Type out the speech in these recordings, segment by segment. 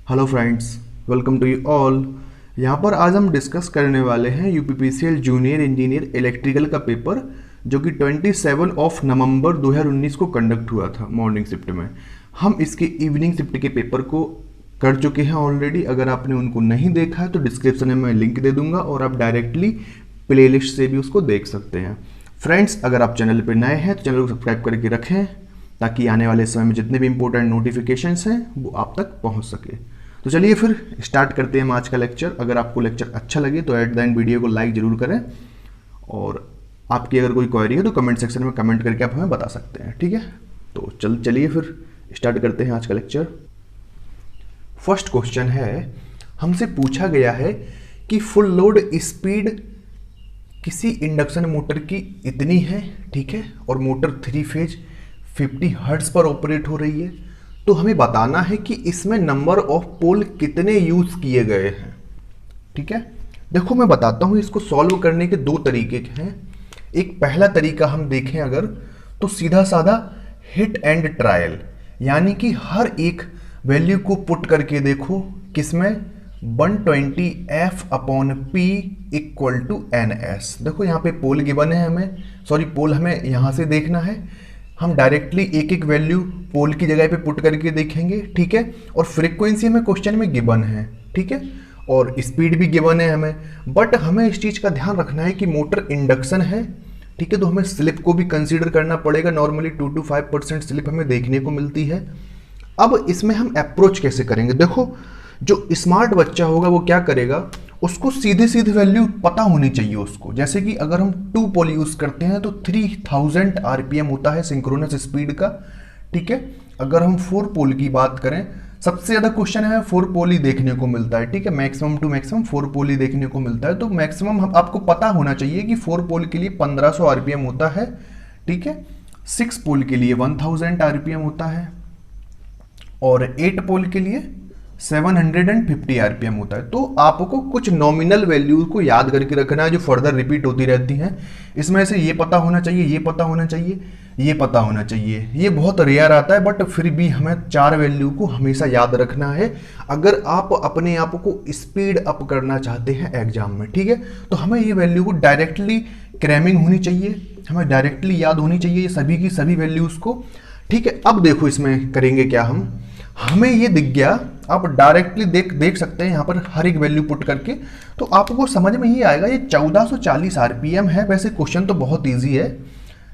Hello friends, welcome to you all. यहाँ पर आज हम डिस्कस करने वाले हैं यूपीपीसीएल जूनियर इंजीनियर इलेक्ट्रिकल का पेपर, जो कि 27 ऑफ नवंबर 2019 को कंडक्ट हुआ था मॉर्निंग शिफ्ट में। हम इसके इवनिंग शिफ्ट के पेपर को कर चुके हैं ऑलरेडी। अगर आपने उनको नहीं देखा है तो डिस्क्रिप्शन में मैं लिंक दे दूंगा और आप डायरेक्टली प्लेलिस्ट से भी उसको देख सकते हैं। फ्रेंड्स, अगर आप चैनल पर नए हैं तो चैनल को सब्सक्राइब करके रखें, ताकि आने वाले समय में जितने भी इंपॉर्टेंट नोटिफिकेशंस हैं वो आप तक पहुंच सके। तो चलिए फिर स्टार्ट करते हैं हम आज का लेक्चर। अगर आपको लेक्चर अच्छा लगे तो एट द एंड वीडियो को लाइक जरूर करें, और आपकी अगर कोई क्वेरी है तो कमेंट सेक्शन में कमेंट करके आप हमें बता सकते हैं, ठीक है। तो चलिए फिर स्टार्ट करते हैं आज का लेक्चर। फर्स्ट क्वेश्चन है, हमसे पूछा गया है कि फुल लोड स्पीड किसी इंडक्शन मोटर की इतनी है, ठीक है, और मोटर 3 फेज 50 हर्ट्ज पर ऑपरेट हो रही है। तो हमें बताना है कि इसमें नंबर ऑफ पोल कितने यूज किए गए हैं, ठीक है। देखो मैं बताता हूं, इसको सॉल्व करने के दो तरीके हैं। एक पहला तरीका हम देखें अगर, तो सीधा साधा हिट एंड ट्रायल, यानी कि हर एक वैल्यू को पुट करके देखो किसमें 120 F/P इक्वल टू NS। देखो यहाँ पे पोल गिवन है, पोल हमें यहाँ से देखना है। हम डायरेक्टली एक एक वैल्यू पोल की जगह पे पुट करके देखेंगे, ठीक है। और फ्रीक्वेंसी हमें क्वेश्चन में गिवन है, ठीक है, और स्पीड भी गिवन है हमें। बट हमें इस चीज़ का ध्यान रखना है कि मोटर इंडक्शन है, ठीक है, तो हमें स्लिप को भी कंसीडर करना पड़ेगा। नॉर्मली 2 to 5% स्लिप हमें देखने को मिलती है। अब इसमें हम अप्रोच कैसे करेंगे? देखो, जो स्मार्ट बच्चा होगा वो क्या करेगा, उसको सीधे सीधे वैल्यू पता होनी चाहिए उसको। जैसे कि अगर हम 2 पोल यूज करते हैं तो 3000 आरपीएम होता है सिंक्रोनस स्पीड का, ठीक है। अगर हम 4 पोल की बात करें, सबसे ज्यादा क्वेश्चन है 4 पोल ही देखने को मिलता है, ठीक है, मैक्सिमम टू मैक्सिमम 4 पोल ही देखने को मिलता है। तो मैक्सिमम हम आपको पता होना चाहिए कि 4 पोल के लिए 1500 आरपीएम होता है, ठीक है। 6 पोल के लिए 1000 आरपीएम होता है, और 8 पोल के लिए 750 आरपीएम होता है। तो आपको कुछ नॉमिनल वैल्यूज को याद करके रखना है जो फर्दर रिपीट होती रहती हैं। इसमें से ये पता होना चाहिए, ये पता होना चाहिए, ये पता होना चाहिए। ये बहुत रेयर आता है, बट फिर भी हमें 4 वैल्यू को हमेशा याद रखना है अगर आप अपने आप को स्पीड अप करना चाहते हैं एग्जाम में, ठीक है। तो हमें ये वैल्यू को डायरेक्टली क्रैमिंग होनी चाहिए, हमें डायरेक्टली याद होनी चाहिए ये सभी की सभी वैल्यूज को, ठीक है। अब देखो इसमें करेंगे क्या हम, हमें ये दिख गया, आप डायरेक्टली देख सकते हैं यहाँ पर हर एक वैल्यू पुट करके, तो आपको समझ में ये आएगा। ये 1440 आरपीएम है। वैसे क्वेश्चन तो बहुत इजी है,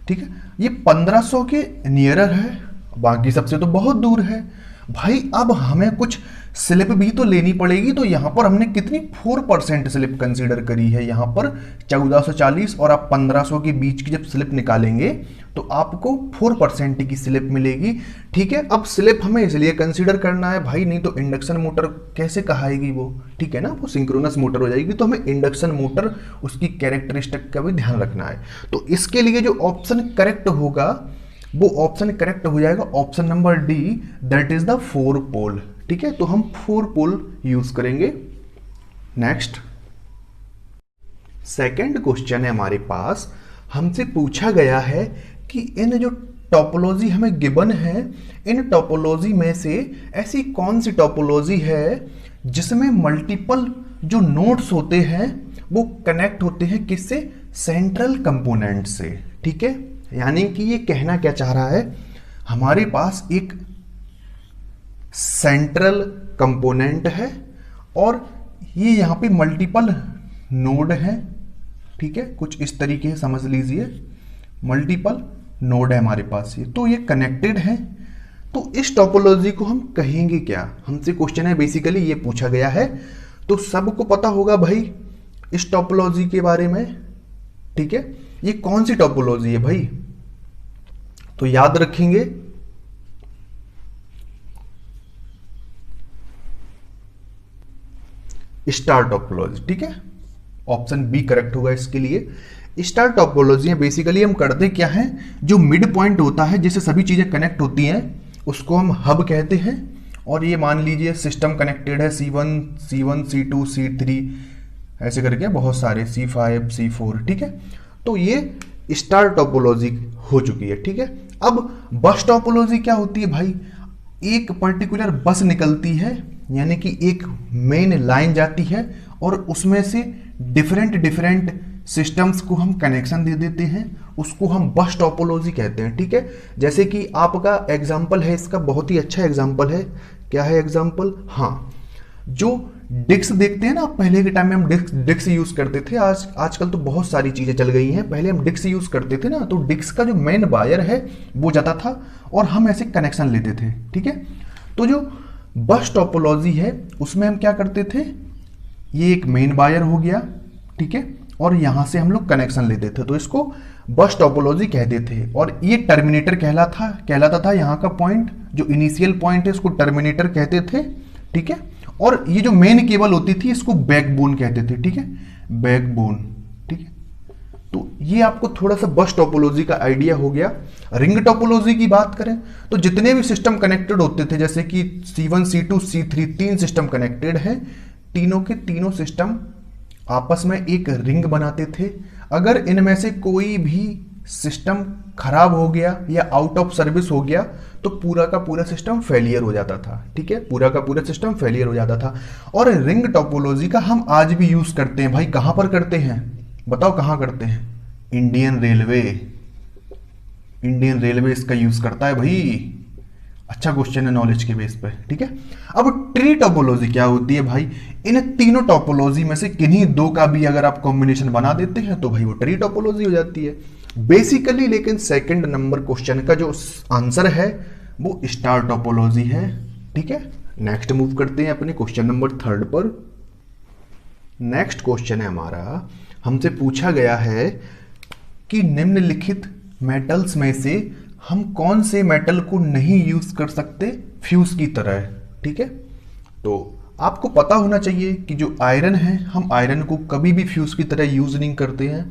ठीक है। ये 1500 के नियरर है, बाकी सबसे तो बहुत दूर है भाई। अब हमें कुछ स्लिप भी तो लेनी पड़ेगी, तो यहाँ पर हमने कितनी 4% स्लिप कंसीडर करी है यहाँ पर 1440, और आप 1500 के बीच की जब स्लिप निकालेंगे तो आपको 4% की स्लिप मिलेगी, ठीक है। अब स्लिप हमें इसलिए कंसीडर करना है भाई, नहीं तो इंडक्शन मोटर कैसे कहाएगी वो, ठीक है ना, वो सिंक्रोनस मोटर हो जाएगी। तो हमें इंडक्शन मोटर उसकी कैरेक्टरिस्टिक का भी ध्यान रखना है। तो इसके लिए जो ऑप्शन करेक्ट होगा वो ऑप्शन करेक्ट हो जाएगा option number D, that is the 4 पोल, ठीक है। तो हम 4 पोल यूज करेंगे। नेक्स्ट सेकंड क्वेश्चन है हमारे पास, हमसे पूछा गया है कि इन जो टोपोलॉजी हमें गिवन है, इन टोपोलॉजी में से ऐसी कौन सी टोपोलॉजी है जिसमें मल्टीपल जो नोड्स होते हैं वो कनेक्ट होते हैं किससे, सेंट्रल कंपोनेंट से, ठीक है। यानी कि ये कहना क्या चाह रहा है, हमारे पास एक सेंट्रल कंपोनेंट है और ये यहां पे मल्टीपल नोड है, ठीक है, कुछ इस तरीके से समझ लीजिए। मल्टीपल नोड है हमारे पास, ये तो ये कनेक्टेड है। तो इस टोपोलॉजी को हम कहेंगे क्या, हमसे क्वेश्चन है बेसिकली ये पूछा गया है। तो सबको पता होगा भाई इस टोपोलॉजी के बारे में, ठीक है। ये कौन सी टोपोलॉजी है भाई, तो याद रखेंगे स्टार टोपोलॉजी, ठीक है। ऑप्शन बी करेक्ट होगा इसके लिए। स्टार टोपोलॉजी में बेसिकली हम करते क्या है, जो मिड पॉइंट होता है जिससे सभी चीजें कनेक्ट होती हैं उसको हम हब कहते हैं। और ये मान लीजिए सिस्टम कनेक्टेड है C1 C2 C3 ऐसे करके बहुत सारे C5 C4, ठीक है। तो ये स्टार टोपोलॉजी हो चुकी है, ठीक है। अब बस टोपोलॉजी क्या होती है भाई, एक पर्टिकुलर बस निकलती है यानी कि एक मेन लाइन जाती है और उसमें से डिफरेंट डिफरेंट सिस्टम्स को हम कनेक्शन दे देते हैं, उसको हम बस टोपोलॉजी कहते हैं। ठीक है, जैसे कि आपका एग्जाम्पल है, इसका बहुत ही अच्छा एग्जाम्पल है। क्या है एग्जाम्पल? हाँ, जो डिक्स देखते हैं ना, पहले के टाइम में हम डिक्स यूज करते थे। आजकल तो बहुत सारी चीजें चल गई हैं। पहले हम डिक्स यूज करते थे ना, तो डिक्स का जो मेन वायर है वो जाता था और हम ऐसे कनेक्शन लेते थे। ठीक है, तो जो बस टोपोलॉजी है उसमें हम क्या करते थे, ये एक मेन वायर हो गया, ठीक है, और यहां से हम लोग कनेक्शन लेते थे, तो इसको बस टोपोलॉजी कहते थे। और ये टर्मिनेटर कहलाता था यहाँ का पॉइंट, जो इनिशियल पॉइंट है इसको टर्मिनेटर कहते थे। ठीक है, और ये जो मेन केबल होती थी इसको बैकबोन कहते थे। ठीक है, बैकबोन। ठीक है, तो ये आपको थोड़ा सा बस टोपोलॉजी का आइडिया हो गया। रिंग टोपोलॉजी की बात करें तो जितने भी सिस्टम कनेक्टेड होते थे, जैसे कि C1 C2 C3 तीन सिस्टम कनेक्टेड हैं, तीनों के तीनों सिस्टम आपस में एक रिंग बनाते थे। अगर इनमें से कोई भी सिस्टम खराब हो गया या आउट ऑफ सर्विस हो गया तो पूरा का पूरा सिस्टम फेलियर हो जाता था। ठीक है, पूरा का पूरा सिस्टम फेलियर हो जाता था। और रिंग टोपोलॉजी का हम आज भी यूज करते हैं। भाई कहां पर करते हैं, बताओ कहां करते हैं? Indian railway. इंडियन रेलवे इसका यूज करता है भाई। अच्छा क्वेश्चन है नॉलेज के बेस पे। ठीक है, अब ट्री टोपोलॉजी क्या होती है भाई? इन तीनों टोपोलॉजी में से किन्हीं दो का भी अगर आप कॉम्बिनेशन बना देते हैं तो भाई वो ट्री टोपोलॉजी हो जाती है बेसिकली। लेकिन सेकंड नंबर क्वेश्चन का जो आंसर है वो स्टार टोपोलॉजी है। ठीक है, नेक्स्ट मूव करते हैं अपने क्वेश्चन नंबर 3 पर। नेक्स्ट क्वेश्चन है हमारा, हमसे पूछा गया है कि निम्नलिखित मेटल्स में से हम कौन से मेटल को नहीं यूज कर सकते फ्यूज की तरह। ठीक है, तो आपको पता होना चाहिए कि जो आयरन है, हम आयरन को कभी भी फ्यूज की तरह यूज नहीं करते हैं।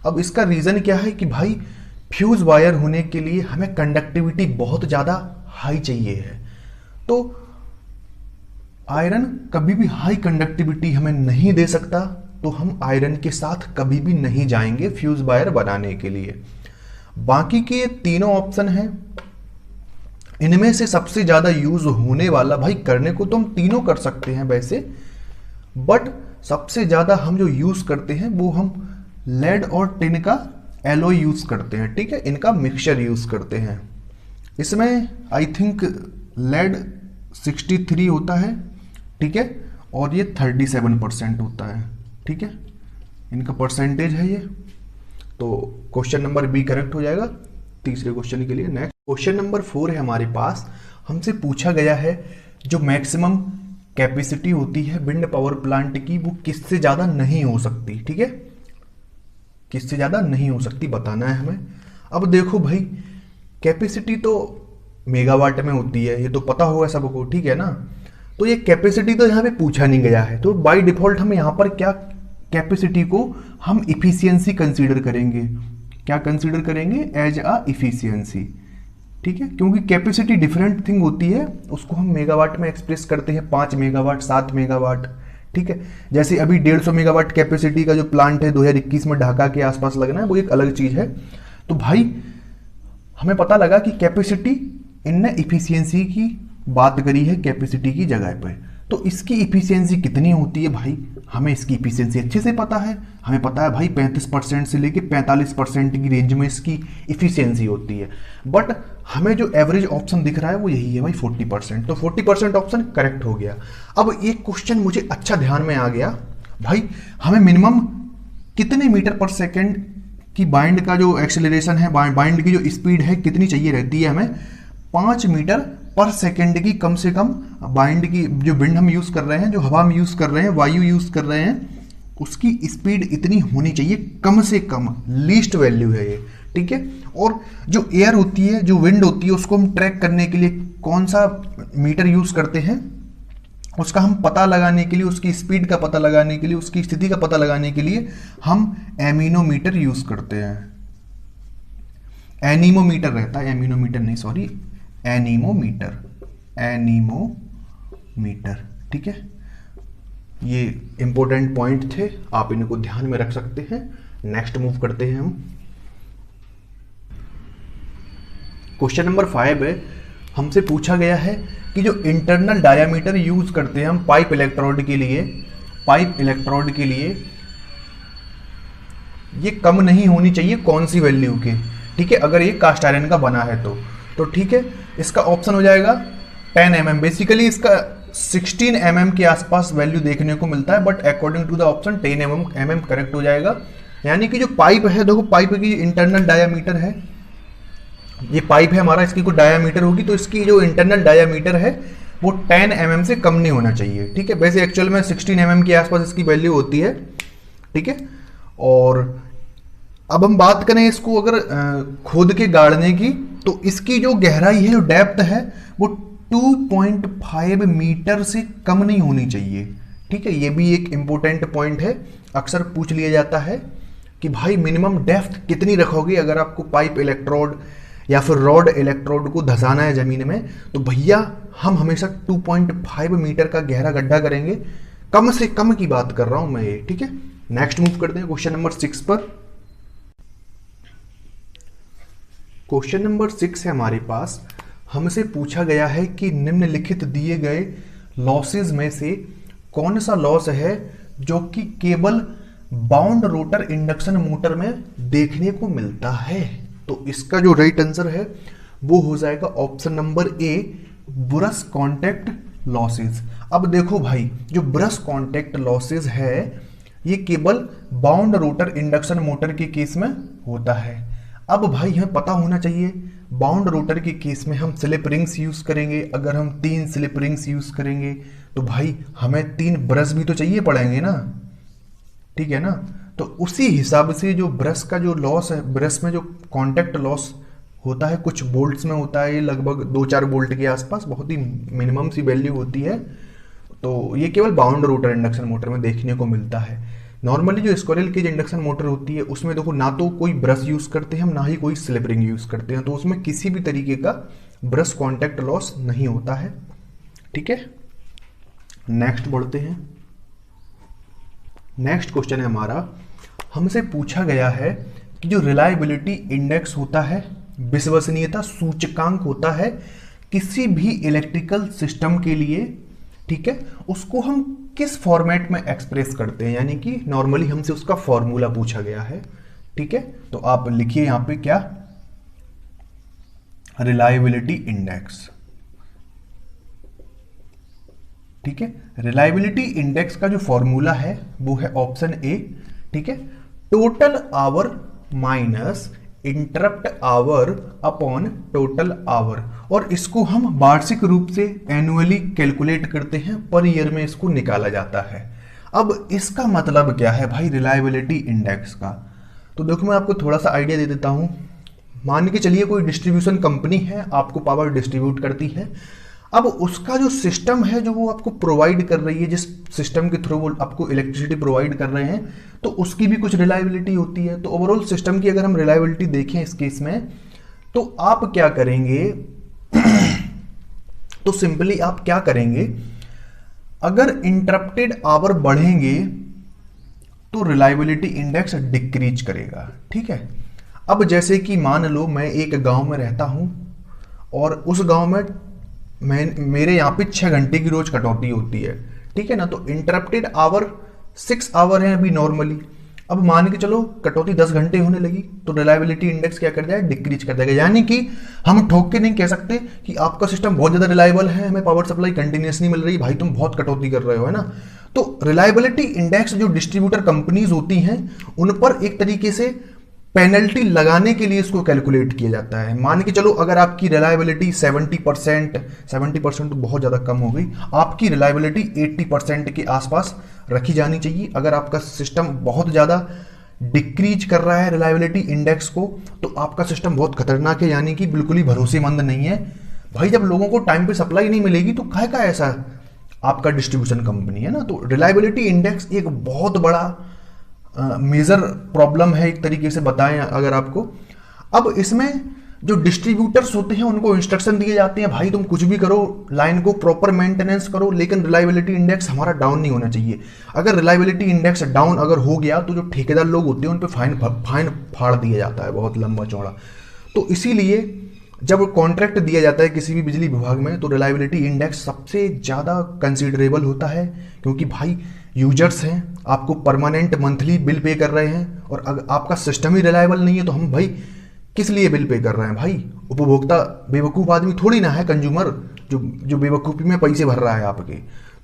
अब इसका रीजन क्या है कि भाई फ्यूज वायर होने के लिए हमें कंडक्टिविटी बहुत ज्यादा हाई चाहिए है, तो आयरन कभी भी हाई कंडक्टिविटी हमें नहीं दे सकता, तो हम आयरन के साथ कभी भी नहीं जाएंगे फ्यूज वायर बनाने के लिए। बाकी के तीनों ऑप्शन हैं, इनमें से सबसे ज्यादा यूज होने वाला, भाई करने को तो हम तीनों कर सकते हैं वैसे, बट सबसे ज्यादा हम जो यूज करते हैं वो हम लेड और टिन का एलॉय यूज करते हैं। ठीक है, इनका मिक्सचर यूज करते हैं। इसमें आई थिंक लेड 63 होता है, ठीक है, और ये 37% होता है। ठीक है, इनका परसेंटेज है ये, तो क्वेश्चन नंबर बी करेक्ट हो जाएगा तीसरे क्वेश्चन के लिए। नेक्स्ट क्वेश्चन नंबर 4 है हमारे पास। हमसे पूछा गया है जो मैक्सिमम कैपेसिटी होती है विंड पावर प्लांट की वो किससे ज्यादा नहीं हो सकती। ठीक है, किससे ज्यादा नहीं हो सकती बताना है हमें। अब देखो भाई, कैपेसिटी तो मेगावाट में होती है, ये तो पता होगा सबको। ठीक है ना, तो ये कैपेसिटी तो यहाँ पे पूछा नहीं गया है, तो बाय डिफॉल्ट हम यहाँ पर क्या कैपेसिटी को हम इफिशियंसी कंसीडर करेंगे। क्या कंसीडर करेंगे? As a efficiency. ठीक है, क्योंकि कैपेसिटी डिफरेंट थिंग होती है, उसको हम मेगावाट में एक्सप्रेस करते हैं, 5 मेगावाट 7 मेगावाट। ठीक है, जैसे अभी 150 मेगावाट कैपेसिटी का जो प्लांट है 2021 में ढाका के आसपास लगना है, वो एक अलग चीज है। तो भाई हमें पता लगा कि कैपेसिटी, इनने इफिशियंसी की बात करी है कैपेसिटी की जगह पर, तो इसकी इफिशियंसी कितनी होती है भाई? हमें इसकी इफिशियंसी अच्छे से पता है। हमें पता है भाई 35% से लेके 45% की रेंज में इसकी इफिशियंसी होती है, बट हमें जो एवरेज ऑप्शन दिख रहा है वो यही है भाई 40%, तो 40% ऑप्शन करेक्ट हो गया। अब एक क्वेश्चन मुझे अच्छा ध्यान में आ गया भाई, हमें मिनिमम कितने मीटर पर सेकेंड की बाइंड का जो एक्सेलरेशन है, बाइंड की जो स्पीड है कितनी चाहिए रहती है हमें? 5 मीटर पर सेकेंड की कम से कम बाइंड की, जो विंड हम यूज कर रहे हैं, जो हवा हम यूज कर रहे हैं, वायु यूज कर रहे हैं, उसकी स्पीड इतनी होनी चाहिए कम से कम, लीस्ट वैल्यू है ये। ठीक है, और जो एयर होती है, जो विंड होती है, उसको हम ट्रैक करने के लिए कौन सा मीटर यूज करते हैं? उसका हम पता लगाने के लिए, उसकी स्पीड का पता लगाने के लिए, उसकी स्थिति का पता लगाने के लिए हम एमिनोमीटर यूज करते हैं। एनीमोमीटर रहता है, एमिनोमीटर नहीं, सॉरी, एनीमोमीटर, एनीमोमीटर। ठीक है, ये इंपॉर्टेंट पॉइंट थे, आप इनको ध्यान में रख सकते हैं। नेक्स्ट मूव करते हैं हम। क्वेश्चन नंबर 5 है, हमसे पूछा गया है कि जो इंटरनल डायामीटर यूज करते हैं हम पाइप इलेक्ट्रोड के लिए ये कम नहीं होनी चाहिए कौन सी वैल्यू के, ठीक है, अगर ये कास्ट आयरन का बना है तो ठीक है, इसका ऑप्शन हो जाएगा 10 mm। बेसिकली इसका 16 mm के आसपास वैल्यू देखने को मिलता है, but according to the option 10 mm correct हो जाएगा। यानी कि जो पाइप है, देखो पाइप की इंटरनल डायामीटर है, ये पाइप है हमारा, इसकी कोई डायामीटर होगी तो इसकी जो इंटरनल डायामीटर है वो 10 mm से कम नहीं होना चाहिए, ठीक है। वैसे एक्चुअल में 16 mm के आसपास इसकी वैल्यू होती है, ठीक है। और अब हम बात करें इसको अगर खोद के गाड़ने की, तो इसकी जो गहराई है, जो डेप्थ है, वो 2.5 मीटर से कम नहीं होनी चाहिए, ठीक है। ये भी एक इंपॉर्टेंट पॉइंट है, अक्सर पूछ लिया जाता है कि भाई मिनिमम डेप्थ कितनी रखोगे अगर आपको पाइप इलेक्ट्रोड या फिर रॉड इलेक्ट्रोड को धंसाना है जमीन में, तो भैया हम हमेशा 2.5 मीटर का गहरा गड्ढा करेंगे, कम से कम की बात कर रहा हूं मैं ये, ठीक है। नेक्स्ट मूव करते हैं क्वेश्चन नंबर 6 पर। क्वेश्चन नंबर 6 है हमारे पास, हमसे पूछा गया है कि निम्नलिखित दिए गए लॉसेज में से कौन सा लॉस है जो कि केवल बाउंड रोटर इंडक्शन मोटर में देखने को मिलता है। तो इसका जो राइट आंसर है वो हो जाएगा option number A, brush contact losses. अब देखो भाई, जो ब्रश कांटेक्ट लॉसेज है ये केवल बाउंड रोटर इंडक्शन मोटर के केस में होता है। अब भाई हमें पता होना चाहिए, बाउंड रोटर के केस में हम स्लिप रिंग्स यूज करेंगे, अगर हम 3 स्लिप रिंग्स यूज करेंगे तो भाई हमें 3 ब्रश भी तो चाहिए पड़ेंगे ना, ठीक है ना। तो उसी हिसाब से जो ब्रश का जो लॉस है, ब्रश में जो कांटेक्ट लॉस होता है कुछ बोल्ट्स में होता है, ये लगभग 2-4 बोल्ट के आसपास, बहुत ही मिनिमम सी वैल्यू होती है। तो ये केवल बाउंड रोटर इंडक्शन मोटर में देखने को मिलता है। नॉर्मली जो स्क्विरल केज इंडक्शन मोटर होती है उसमें देखो ना तो कोई ब्रश यूज करते हैं हम, ना ही कोई स्लिप रिंग यूज करते हैं, तो उसमें किसी भी तरीके का ब्रश कांटेक्ट लॉस नहीं होता है, ठीक है। नेक्स्ट बढ़ते हैं। नेक्स्ट क्वेश्चन है हमारा, हमसे पूछा गया है कि जो रिलायबिलिटी इंडेक्स होता है, विश्वसनीयता सूचकांक होता है किसी भी इलेक्ट्रिकल सिस्टम के लिए, ठीक है, उसको हम किस फॉर्मेट में एक्सप्रेस करते हैं, यानी कि नॉर्मली हमसे उसका फॉर्मूला पूछा गया है, ठीक है। तो आप लिखिए यहां पे क्या, रिलायबिलिटी इंडेक्स, ठीक है। रिलायबिलिटी इंडेक्स का जो फॉर्मूला है वो है ऑप्शन ए, ठीक है, total hour minus interrupt hour upon total hour, और इसको हम वार्षिक रूप से एनुअली कैलकुलेट करते हैं, पर ईयर में इसको निकाला जाता है। अब इसका मतलब क्या है भाई रिलायबिलिटी इंडेक्स का, तो देखो मैं आपको थोड़ा सा आइडिया दे देता हूं। मान के चलिए कोई डिस्ट्रीब्यूशन कंपनी है, आपको पावर डिस्ट्रीब्यूट करती है, अब उसका जो सिस्टम है जो वो आपको प्रोवाइड कर रही है, जिस सिस्टम के थ्रू वो आपको इलेक्ट्रिसिटी प्रोवाइड कर रहे हैं, तो उसकी भी कुछ रिलायबिलिटी होती है। तो ओवरऑल सिस्टम की अगर हम रिलायबिलिटी देखें इस केस में, तो आप क्या करेंगे तो सिंपली आप क्या करेंगे, अगर इंटरप्टेड आवर बढ़ेंगे तो रिलायबिलिटी इंडेक्स डिक्रीज करेगा, ठीक है। अब जैसे कि मान लो मैं एक गांव में रहता हूं और उस गांव में मेरे यहाँ पे 6 घंटे की रोज कटौती होती है, ठीक है ना। तो इंटरप्टेड आवर 6 आवर है अभी नॉर्मली, अब मान के चलो कटौती 10 घंटे होने लगी तो रिलायबिलिटी इंडेक्स क्या कर जाएगा, डिक्रीज कर जाएगा। यानी कि हम ठोक के नहीं कह सकते कि आपका सिस्टम बहुत ज्यादा रिलायबल है, हमें पावर सप्लाई कंटिन्यूस नहीं मिल रही, भाई तुम बहुत कटौती कर रहे हो, है ना। तो रिलायबिलिटी इंडेक्स जो डिस्ट्रीब्यूटर कंपनीज होती हैं उन पर एक तरीके से पेनल्टी लगाने के लिए इसको कैलकुलेट किया जाता है। मान के चलो अगर आपकी रिलायबिलिटी 70% तो बहुत ज़्यादा कम हो गई, आपकी रिलायबिलिटी 80% के आसपास रखी जानी चाहिए। अगर आपका सिस्टम बहुत ज़्यादा डिक्रीज कर रहा है रिलायबिलिटी इंडेक्स को, तो आपका सिस्टम बहुत खतरनाक है, यानी कि बिल्कुल ही भरोसेमंद नहीं है। भाई जब लोगों को टाइम पे सप्लाई नहीं मिलेगी तो काहे का ऐसा आपका डिस्ट्रीब्यूशन कंपनी है ना। तो रिलायबिलिटी इंडेक्स एक बहुत बड़ा मेजर प्रॉब्लम है एक तरीके से बताएं अगर आपको। अब इसमें जो डिस्ट्रीब्यूटर्स होते हैं उनको इंस्ट्रक्शन दिए जाते हैं, भाई तुम कुछ भी करो, लाइन को प्रॉपर मेंटेनेंस करो, लेकिन रिलायबिलिटी इंडेक्स हमारा डाउन नहीं होना चाहिए। अगर रिलायबिलिटी इंडेक्स डाउन अगर हो गया तो जो ठेकेदार लोग होते हैं उन पे फाइन फाड़ दिया जाता है, बहुत लंबा चौड़ा। तो इसीलिए जब कॉन्ट्रैक्ट दिया जाता है किसी भी बिजली विभाग में तो रिलायबिलिटी इंडेक्स सबसे ज़्यादा कंसीडरेबल होता है, क्योंकि भाई यूजर्स हैं, आपको परमानेंट मंथली बिल पे कर रहे हैं, और अगर आपका सिस्टम ही रिलायबल नहीं है तो हम भाई किस लिए बिल पे कर रहे हैं भाई? उपभोक्ता बेवकूफ़ आदमी थोड़ी ना है, कंज्यूमर जो बेवकूफ़ी में पैसे भर रहा है आपके।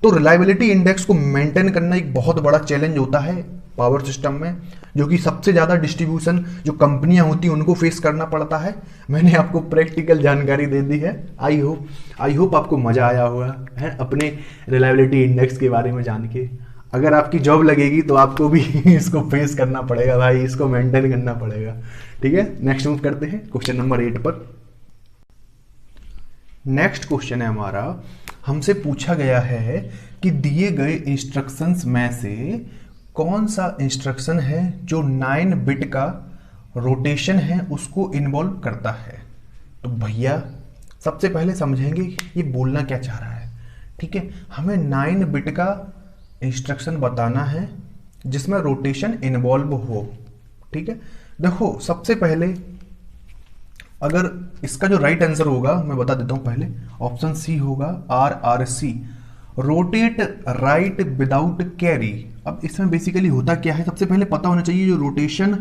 तो रिलायबिलिटी इंडेक्स को मेंटेन करना एक बहुत बड़ा चैलेंज होता है पावर सिस्टम में, जो कि सबसे ज़्यादा डिस्ट्रीब्यूशन जो कंपनियां होती हैं उनको फेस करना पड़ता है। मैंने आपको प्रैक्टिकल जानकारी दे दी है। आई होप आपको मज़ा आया होगा है अपने रिलायबिलिटी इंडेक्स के बारे में जान के। अगर आपकी जॉब लगेगी तो आपको भी इसको फेस करना पड़ेगा भाई, इसको मेंटेन करना पड़ेगा। ठीक है, नेक्स्ट मूव करते हैं क्वेश्चन नंबर 8 पर। नेक्स्ट क्वेश्चन है हमारा, हमसे पूछा गया है कि दिए गए इंस्ट्रक्शंस में से कौन सा इंस्ट्रक्शन है जो 9 बिट का रोटेशन है उसको इन्वॉल्व करता है। तो भैया सबसे पहले समझेंगे ये बोलना क्या चाह रहा है। ठीक है, हमें 9 बिट का इंस्ट्रक्शन बताना है जिसमें रोटेशन इन्वॉल्व हो। ठीक है, देखो सबसे पहले अगर इसका जो राइट आंसर होगा मैं बता देता हूं पहले, ऑप्शन सी होगा RRC, rotate right without carry. अब इसमें बेसिकली होता क्या है, सबसे पहले पता होना चाहिए जो रोटेशन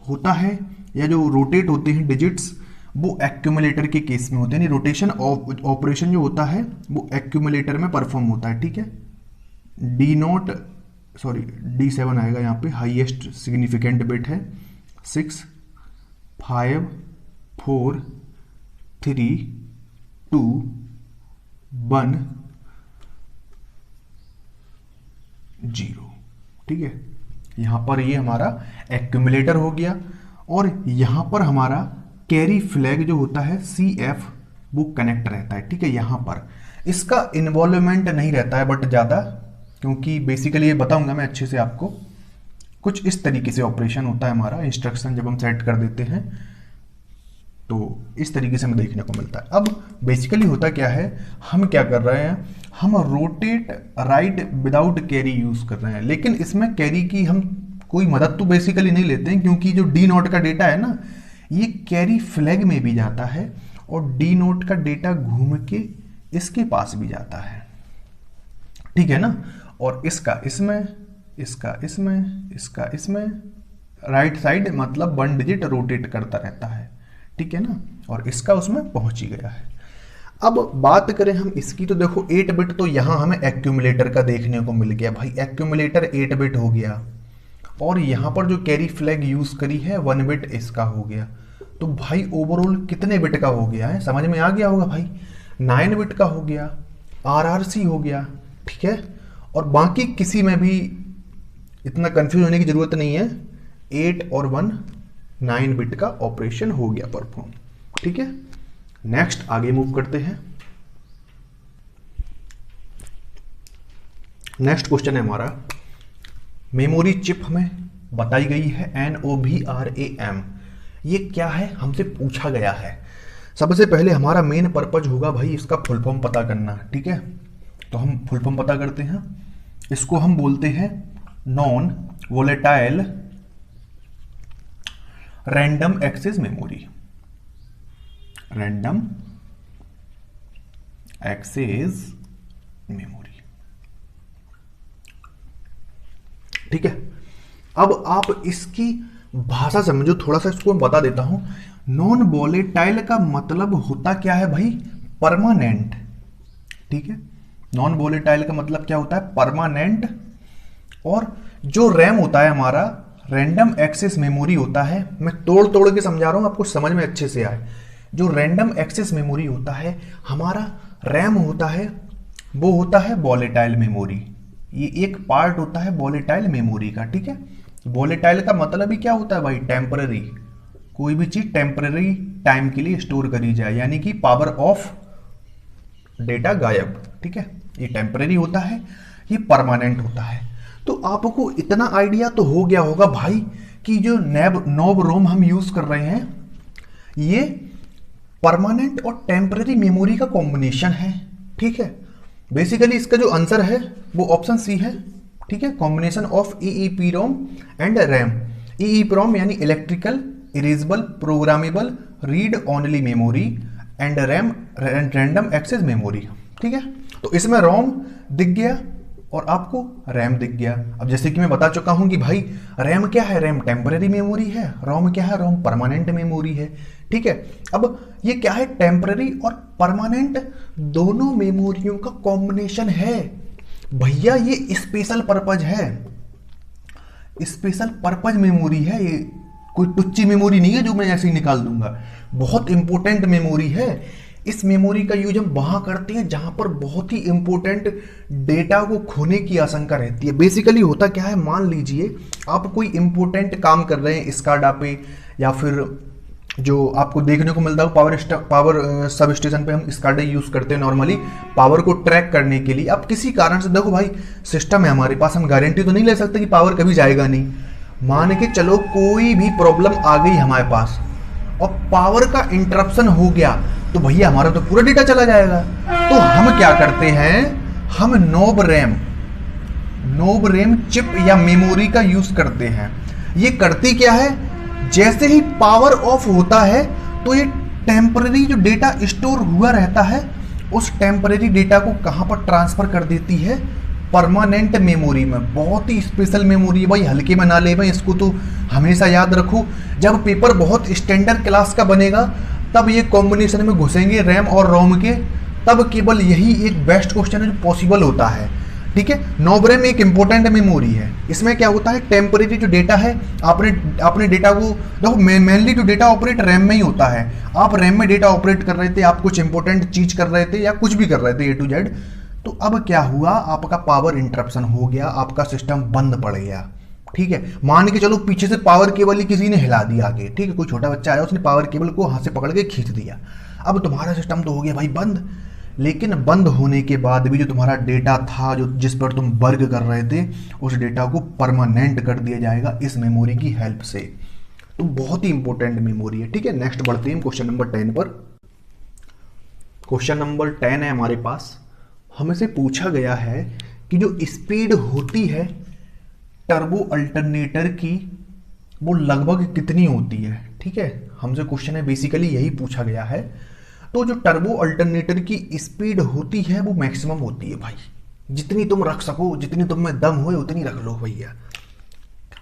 होता है या जो रोटेट होते हैं डिजिट्स वो एक्यूमुलेटर के केस में होते हैं, यानी रोटेशन ऑपरेशन जो होता है वो एक्यूमुलेटर में परफॉर्म होता है। ठीक है, D7 आएगा यहाँ पे, हाईएस्ट सिग्निफिकेंट बिट है 6 5 4 3 2 1 0। ठीक है, यहां पर ये हमारा एक्यूमुलेटर हो गया, और यहां पर हमारा कैरी फ्लैग जो होता है CF वो कनेक्ट रहता है। ठीक है, यहां पर इसका इन्वॉल्वमेंट नहीं रहता है बट ज़्यादा, क्योंकि बेसिकली ये बताऊंगा मैं अच्छे से आपको। कुछ इस तरीके से ऑपरेशन होता है हमारा इंस्ट्रक्शन जब हम सेट कर देते हैं, तो इस तरीके से हमें देखने को मिलता है। अब बेसिकली होता क्या है, हम क्या कर रहे हैं, हम rotate right without carry use कर रहे हैं, लेकिन इसमें कैरी की हम कोई मदद तो बेसिकली नहीं लेते हैं, क्योंकि जो D0 का डेटा है ना ये कैरी फ्लैग में भी जाता है, और D0 का डेटा घूम के इसके पास भी जाता है। ठीक है ना, और इसका इसमें, इसका इसमें, इसका इसमें, राइट साइड मतलब 1 डिजिट रोटेट करता रहता है। ठीक है ना, और इसका उसमें पहुंच ही गया है। अब बात करें हम इसकी, तो देखो 8 बिट तो यहां हमें एक्यूमुलेटर का देखने को मिल गया भाई, एक्यूमुलेटर 8 बिट हो गया, और यहां पर जो कैरी फ्लैग यूज करी है 1 बिट इसका हो गया। तो भाई ओवरऑल कितने बिट का हो गया है, समझ में आ गया होगा भाई, 9 बिट का हो गया, RRC हो गया। ठीक है, और बाकी किसी में भी इतना कंफ्यूज होने की जरूरत नहीं है, 8 और 1 9 बिट का ऑपरेशन हो गया परफॉर्म। ठीक है, नेक्स्ट आगे मूव करते हैं। नेक्स्ट क्वेश्चन है हमारा, मेमोरी चिप हमें बताई गई है NOVRAM, ये क्या है हमसे पूछा गया है। सबसे पहले हमारा मेन पर्पज होगा भाई इसका फुल फॉर्म पता करना। ठीक है, तो हम फुल फॉर्म पता करते हैं, इसको हम बोलते हैं non volatile random access memory, random access memory. ठीक है, अब आप इसकी भाषा समझो थोड़ा सा, इसको मैं बता देता हूं। नॉन वोलेटाइल का मतलब होता क्या है भाई, परमानेंट। ठीक है, नॉन वोलेटाइल का मतलब क्या होता है, परमानेंट। और जो रैम होता है हमारा रैंडम एक्सेस मेमोरी होता है, मैं तोड़ तोड़ के समझा रहा हूं आपको समझ में अच्छे से आए। जो रैंडम एक्सेस मेमोरी होता है हमारा, रैम होता है वो होता है वोलेटाइल मेमोरी, ये एक पार्ट होता है वोलेटाइल मेमोरी का। ठीक है, वोलेटाइल का मतलब ही क्या होता है भाई, टेम्पररी, कोई भी चीज टेम्पररी टाइम के लिए स्टोर करी जाए, यानी कि पावर ऑफ डेटा गायब। ठीक है, ये टेम्पररी होता है, ये परमानेंट होता है। तो आपको इतना आइडिया तो हो गया होगा भाई कि जो नॉब रोम हम यूज कर रहे हैं ये परमानेंट और टेम्पररी मेमोरी का कॉम्बिनेशन है। ठीक है, बेसिकली इसका जो आंसर है वो ऑप्शन सी है। ठीक है, combination of EEPROM and RAM. EEPROM यानी electrical erasable programmable read only memory, and random access memory. ठीक है, तो इसमें रोम दिख गया और आपको रैम दिख गया। अब जैसे कि मैं बता चुका हूं कि भाई रैम क्या है, रैम टेम्पररी मेमोरी है, रोम क्या है, रोम परमानेंट मेमोरी है। ठीक है, अब ये क्या है, टेम्पररी और परमानेंट दोनों मेमोरियों का कॉम्बिनेशन है भैया। ये स्पेशल पर्पज है, स्पेशल पर्पज मेमोरी है, ये कोई टुच्ची मेमोरी नहीं है जो मैं ऐसे ही निकाल दूंगा। बहुत इंपॉर्टेंट मेमोरी है। इस मेमोरी का यूज हम वहां करते हैं जहां पर बहुत ही इंपॉर्टेंट डेटा को खोने की आशंका रहती है। बेसिकली होता क्या है, मान लीजिए आप कोई इंपॉर्टेंट काम कर रहे हैं स्काडा पे, या फिर जो आपको देखने को मिलता है पावर सब स्टेशन पे हम स्काडा यूज करते हैं नॉर्मली पावर को ट्रैक करने के लिए। अब किसी कारण से देखो भाई सिस्टम है हमारे पास, हम गारंटी तो नहीं ले सकते कि पावर कभी जाएगा नहीं। मान के चलो कोई भी प्रॉब्लम आ गई हमारे पास और पावर का इंटरप्शन हो गया तो भैया हमारा तो पूरा डेटा चला जाएगा। तो हम क्या करते हैं, हम नोब रैम चिप या मेमोरी का यूज करते हैं। ये करती क्या है, जैसे ही पावर ऑफ होता है तो ये टेम्पररी जो डेटा स्टोर हुआ रहता है उस टेम्पररी डेटा को कहां पर ट्रांसफर कर देती है, परमानेंट मेमोरी में। बहुत ही स्पेशल मेमोरी है भाई, हल्के में ना ले भाई, इसको तो हमेशा याद रखो। जब पेपर बहुत स्टैंडर्ड क्लास का बनेगा तब ये कॉम्बिनेशन में घुसेंगे रैम और रोम के, तब केवल यही एक बेस्ट क्वेश्चन है जो पॉसिबल होता है। ठीक है, नोब रैम एक इंपॉर्टेंट मेमोरी है। इसमें क्या होता है, टेम्पररी जो डेटा है आपने डेटा को देखो, मेनली जो डेटा ऑपरेट रैम में ही होता है। आप रैम में डेटा ऑपरेट कर रहे थे, आप कुछ इंपॉर्टेंट चीज कर रहे थे या कुछ भी कर रहे थे A to Z, तो अब क्या हुआ, आपका पावर इंटरप्शन हो गया, आपका सिस्टम बंद पड़ गया। ठीक है, मान के चलो पीछे से पावर केबल ही किसी ने हिला दिया आगे, ठीक है, कोई छोटा बच्चा आया उसने पावर केबल को हाथ से पकड़ के खींच दिया, अब तुम्हारा सिस्टम तो हो गया भाई बंद। लेकिन बंद होने के बाद भी जो तुम्हारा डेटा था, जो जिस पर तुम वर्क कर रहे थे, उस डेटा को परमानेंट कर दिया जाएगा इस मेमोरी की हेल्प से। तो बहुत ही इंपॉर्टेंट मेमोरी है। ठीक है, नेक्स्ट बढ़ते हैं क्वेश्चन नंबर 10 पर। क्वेश्चन नंबर 10 है हमारे पास, हमें से पूछा गया है कि जो स्पीड होती है टर्बो अल्टरनेटर की वो लगभग कितनी होती है। ठीक है, हमसे क्वेश्चन है बेसिकली यही पूछा गया है। तो जो टर्बो अल्टरनेटर की स्पीड होती है वो मैक्सिमम होती है भाई, जितनी तुम रख सको, जितनी तुम में दम होए उतनी रख लो भैया,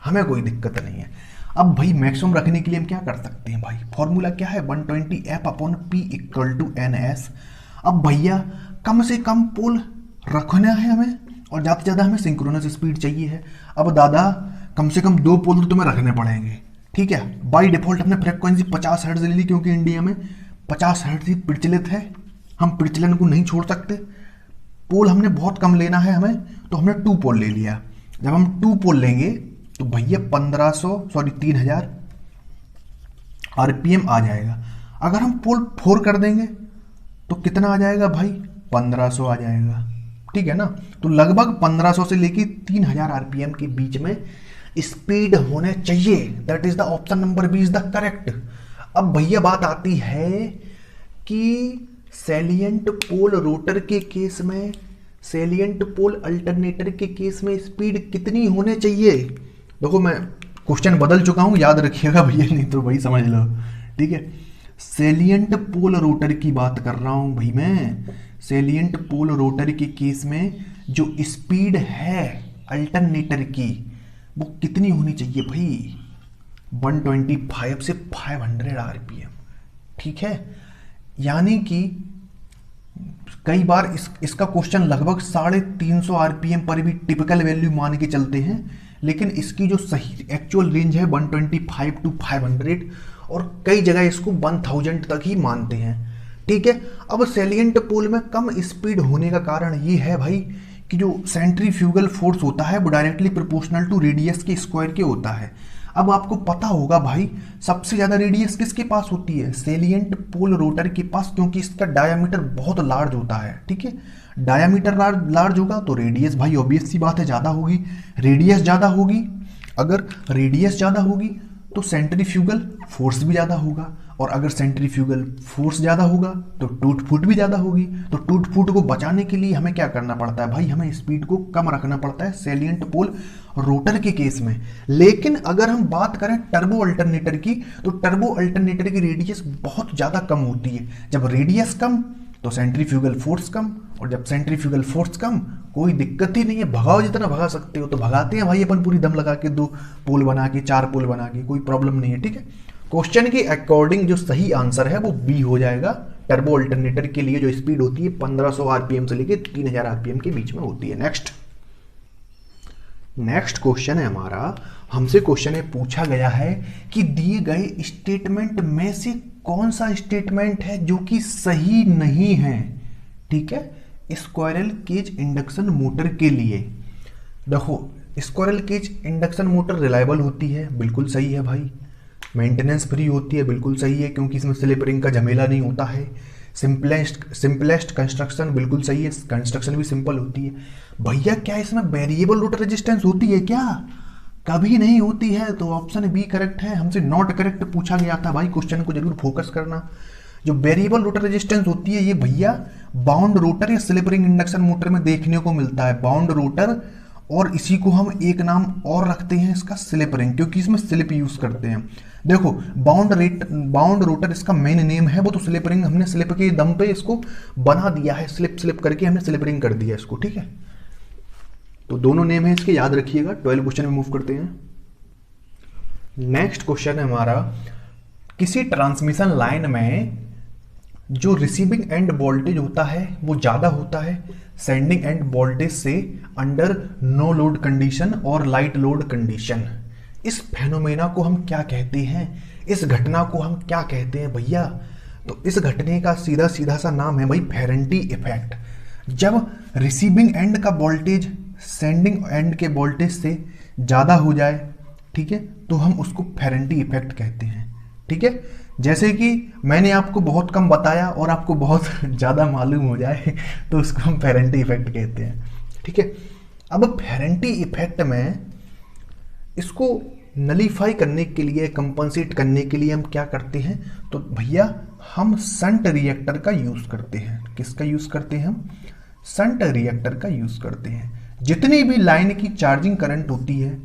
हमें कोई दिक्कत नहीं है। अब भाई मैक्सिमम रखने के लिए हम क्या कर सकते हैं भाई, फॉर्मूला क्या है, 120F/P = NS। अब भैया कम से कम पोल रखना है हमें और ज़्यादा से ज़्यादा हमें सिंक्रोनस स्पीड चाहिए है। अब दादा कम से कम 2 पोल तो तुम्हें रखने पड़ेंगे। ठीक है, बाय डिफॉल्ट हमने फ्रीक्वेंसी 50 हर्ट्ज ले ली क्योंकि इंडिया में 50 हर्ट्ज ही प्रचलित है, हम प्रचलन को नहीं छोड़ सकते। पोल हमने बहुत कम लेना है हमें, तो हमने 2 पोल ले लिया। जब हम 2 पोल लेंगे तो भैया 3000 RPM आ जाएगा। अगर हम पोल 4 कर देंगे तो कितना आ जाएगा भाई, 1500 आ जाएगा। ठीक है ना, तो लगभग 1500 से लेके 3000 RPM के बीच में स्पीड होने चाहिए। That is the option number B is the correct. अब भैया बात आती है कि सैलिएंट पोल रोटर के केस में, सैलिएंट पोल अल्टरनेटर के केस में स्पीड कितनी होने चाहिए। देखो मैं क्वेश्चन बदल चुका हूं, याद रखिएगा भैया, नहीं तो भाई समझ लो। ठीक है, सैलिएंट पोल रोटर की बात कर रहा हूं भाई मैं। सैलिएंट पोल रोटर के केस में जो स्पीड है अल्टरनेटर की वो कितनी होनी चाहिए भाई, 125 से 500 RPM। ठीक है, यानी कि कई बार इसका क्वेश्चन लगभग 350 RPM पर भी टिपिकल वैल्यू मान के चलते हैं, लेकिन इसकी जो सही एक्चुअल रेंज है 125 to 500 और कई जगह इसको 1000 तक ही मानते हैं। ठीक है, अब सैलिएंट पोल में कम स्पीड होने का कारण ये है भाई कि जो सेंट्रीफ्यूगल फोर्स होता है वो डायरेक्टली प्रोपोर्शनल टू रेडियस के स्क्वायर के होता है। अब आपको पता होगा भाई सबसे ज्यादा रेडियस किसके पास होती है, सैलिएंट पोल रोटर के पास, क्योंकि इसका डायामीटर बहुत लार्ज होता है। ठीक है, डायामीटर लार्ज होगा तो रेडियस भाई ऑब्वियस सी बात है ज्यादा होगी। रेडियस ज्यादा होगी, अगर रेडियस ज्यादा होगी तो सेंट्रीफ्यूगल फोर्स भी ज़्यादा होगा, और अगर सेंट्रीफ्यूगल फोर्स ज़्यादा होगा तो टूट फूट भी ज़्यादा होगी। तो टूट फूट को बचाने के लिए हमें क्या करना पड़ता है भाई, हमें स्पीड को कम रखना पड़ता है सैलिएंट पोल रोटर के केस में। लेकिन अगर हम बात करें टर्बो अल्टरनेटर की, तो टर्बो अल्टरनेटर की रेडियस बहुत ज़्यादा कम होती है। जब रेडियस कम तो सेंट्रीफ्यूगल फोर्स कम, और जब सेंट्रीफ्यूगल फोर्स कम कोई दिक्कत ही नहीं है, भगाओ जितना भगा सकते हो तो भगाते हैं भाई अपन पूरी दम लगा के, 2 पोल बना के, 4 पोल बना के, कोई प्रॉब्लम नहीं है। ठीक है, क्वेश्चन के अकॉर्डिंग जो सही आंसर है वो बी हो जाएगा। टर्बो अल्टरनेटर के लिए जो स्पीड होती है 1500 आरपीएम से लेके 3000 आरपीएम के बीच में होती है। नेक्स्ट क्वेश्चन है हमारा, हमसे क्वेश्चन में पूछा गया है कि दिए गए स्टेटमेंट में से कौन सा स्टेटमेंट है जो कि सही नहीं है। ठीक है, स्क्वायरल केज इंडक्शन मोटर के लिए देखो, squirrel cage induction motor reliable होती है, बिल्कुल सही है भाई। मेंटेनेंस फ्री होती है, बिल्कुल सही है, क्योंकि इसमें स्लिप रिंग का झमेला नहीं होता है। सिंपलेस्ट कंस्ट्रक्शन, बिल्कुल सही है, कंस्ट्रक्शन भी सिंपल होती है। भैया क्या इसमें वेरिएबल रोटर रेजिस्टेंस होती है क्या? कभी नहीं होती है, तो ऑप्शन बी करेक्ट है। हमसे नॉट करेक्ट पूछा गया था भाई, क्वेश्चन को जरूर फोकस करना। जो वेरिएबल रोटर रेजिस्टेंस होती है ये भैया बाउंड रोटर या स्लिप रिंग इंडक्शन मोटर में देखने को मिलता है, बाउंड रोटर, और इसी को हम एक नाम और रखते हैं इसका स्लिप रिंग, क्योंकि इसमें स्लिप यूज करते हैं। देखो बाउंड रोटर इसका मेन नेम है, वो तो स्लिप रिंग हमने स्लिप के दम पे इसको बना दिया है, स्लिप करके हमने स्लिप रिंग कर दिया इसको। ठीक है, तो दोनों नेम है इसके, याद रखिएगा। 12 क्वेश्चन में मूव करते हैं। नेक्स्ट क्वेश्चन है हमारा, किसी ट्रांसमिशन लाइन में जो रिसीविंग एंड वोल्टेज होता है वो ज़्यादा होता है सेंडिंग एंड वोल्टेज से अंडर नो लोड कंडीशन और लाइट लोड कंडीशन। इस फेनोमेना को हम क्या कहते हैं, इस घटना को हम क्या कहते हैं भैया? तो इस घटने का सीधा सीधा सा नाम है भाई फेरेंटी इफेक्ट। जब रिसीविंग एंड का वोल्टेज सेंडिंग एंड के वोल्टेज से ज़्यादा हो जाए, ठीक है, तो हम उसको फेरेंटी इफेक्ट कहते हैं। ठीक है, जैसे कि मैंने आपको बहुत कम बताया और आपको बहुत ज़्यादा मालूम हो जाए तो उसको हम फेरेंटी इफेक्ट कहते हैं। ठीक है, अब फेरेंटी इफेक्ट में इसको नलीफाई करने के लिए, कंपनसेट करने के लिए हम क्या करते हैं, तो भैया हम शंट रिएक्टर का यूज़ करते हैं। किसका यूज़ करते हैं हम? शंट रिएक्टर का यूज़ करते हैं। जितनी भी लाइन की चार्जिंग करंट होती है,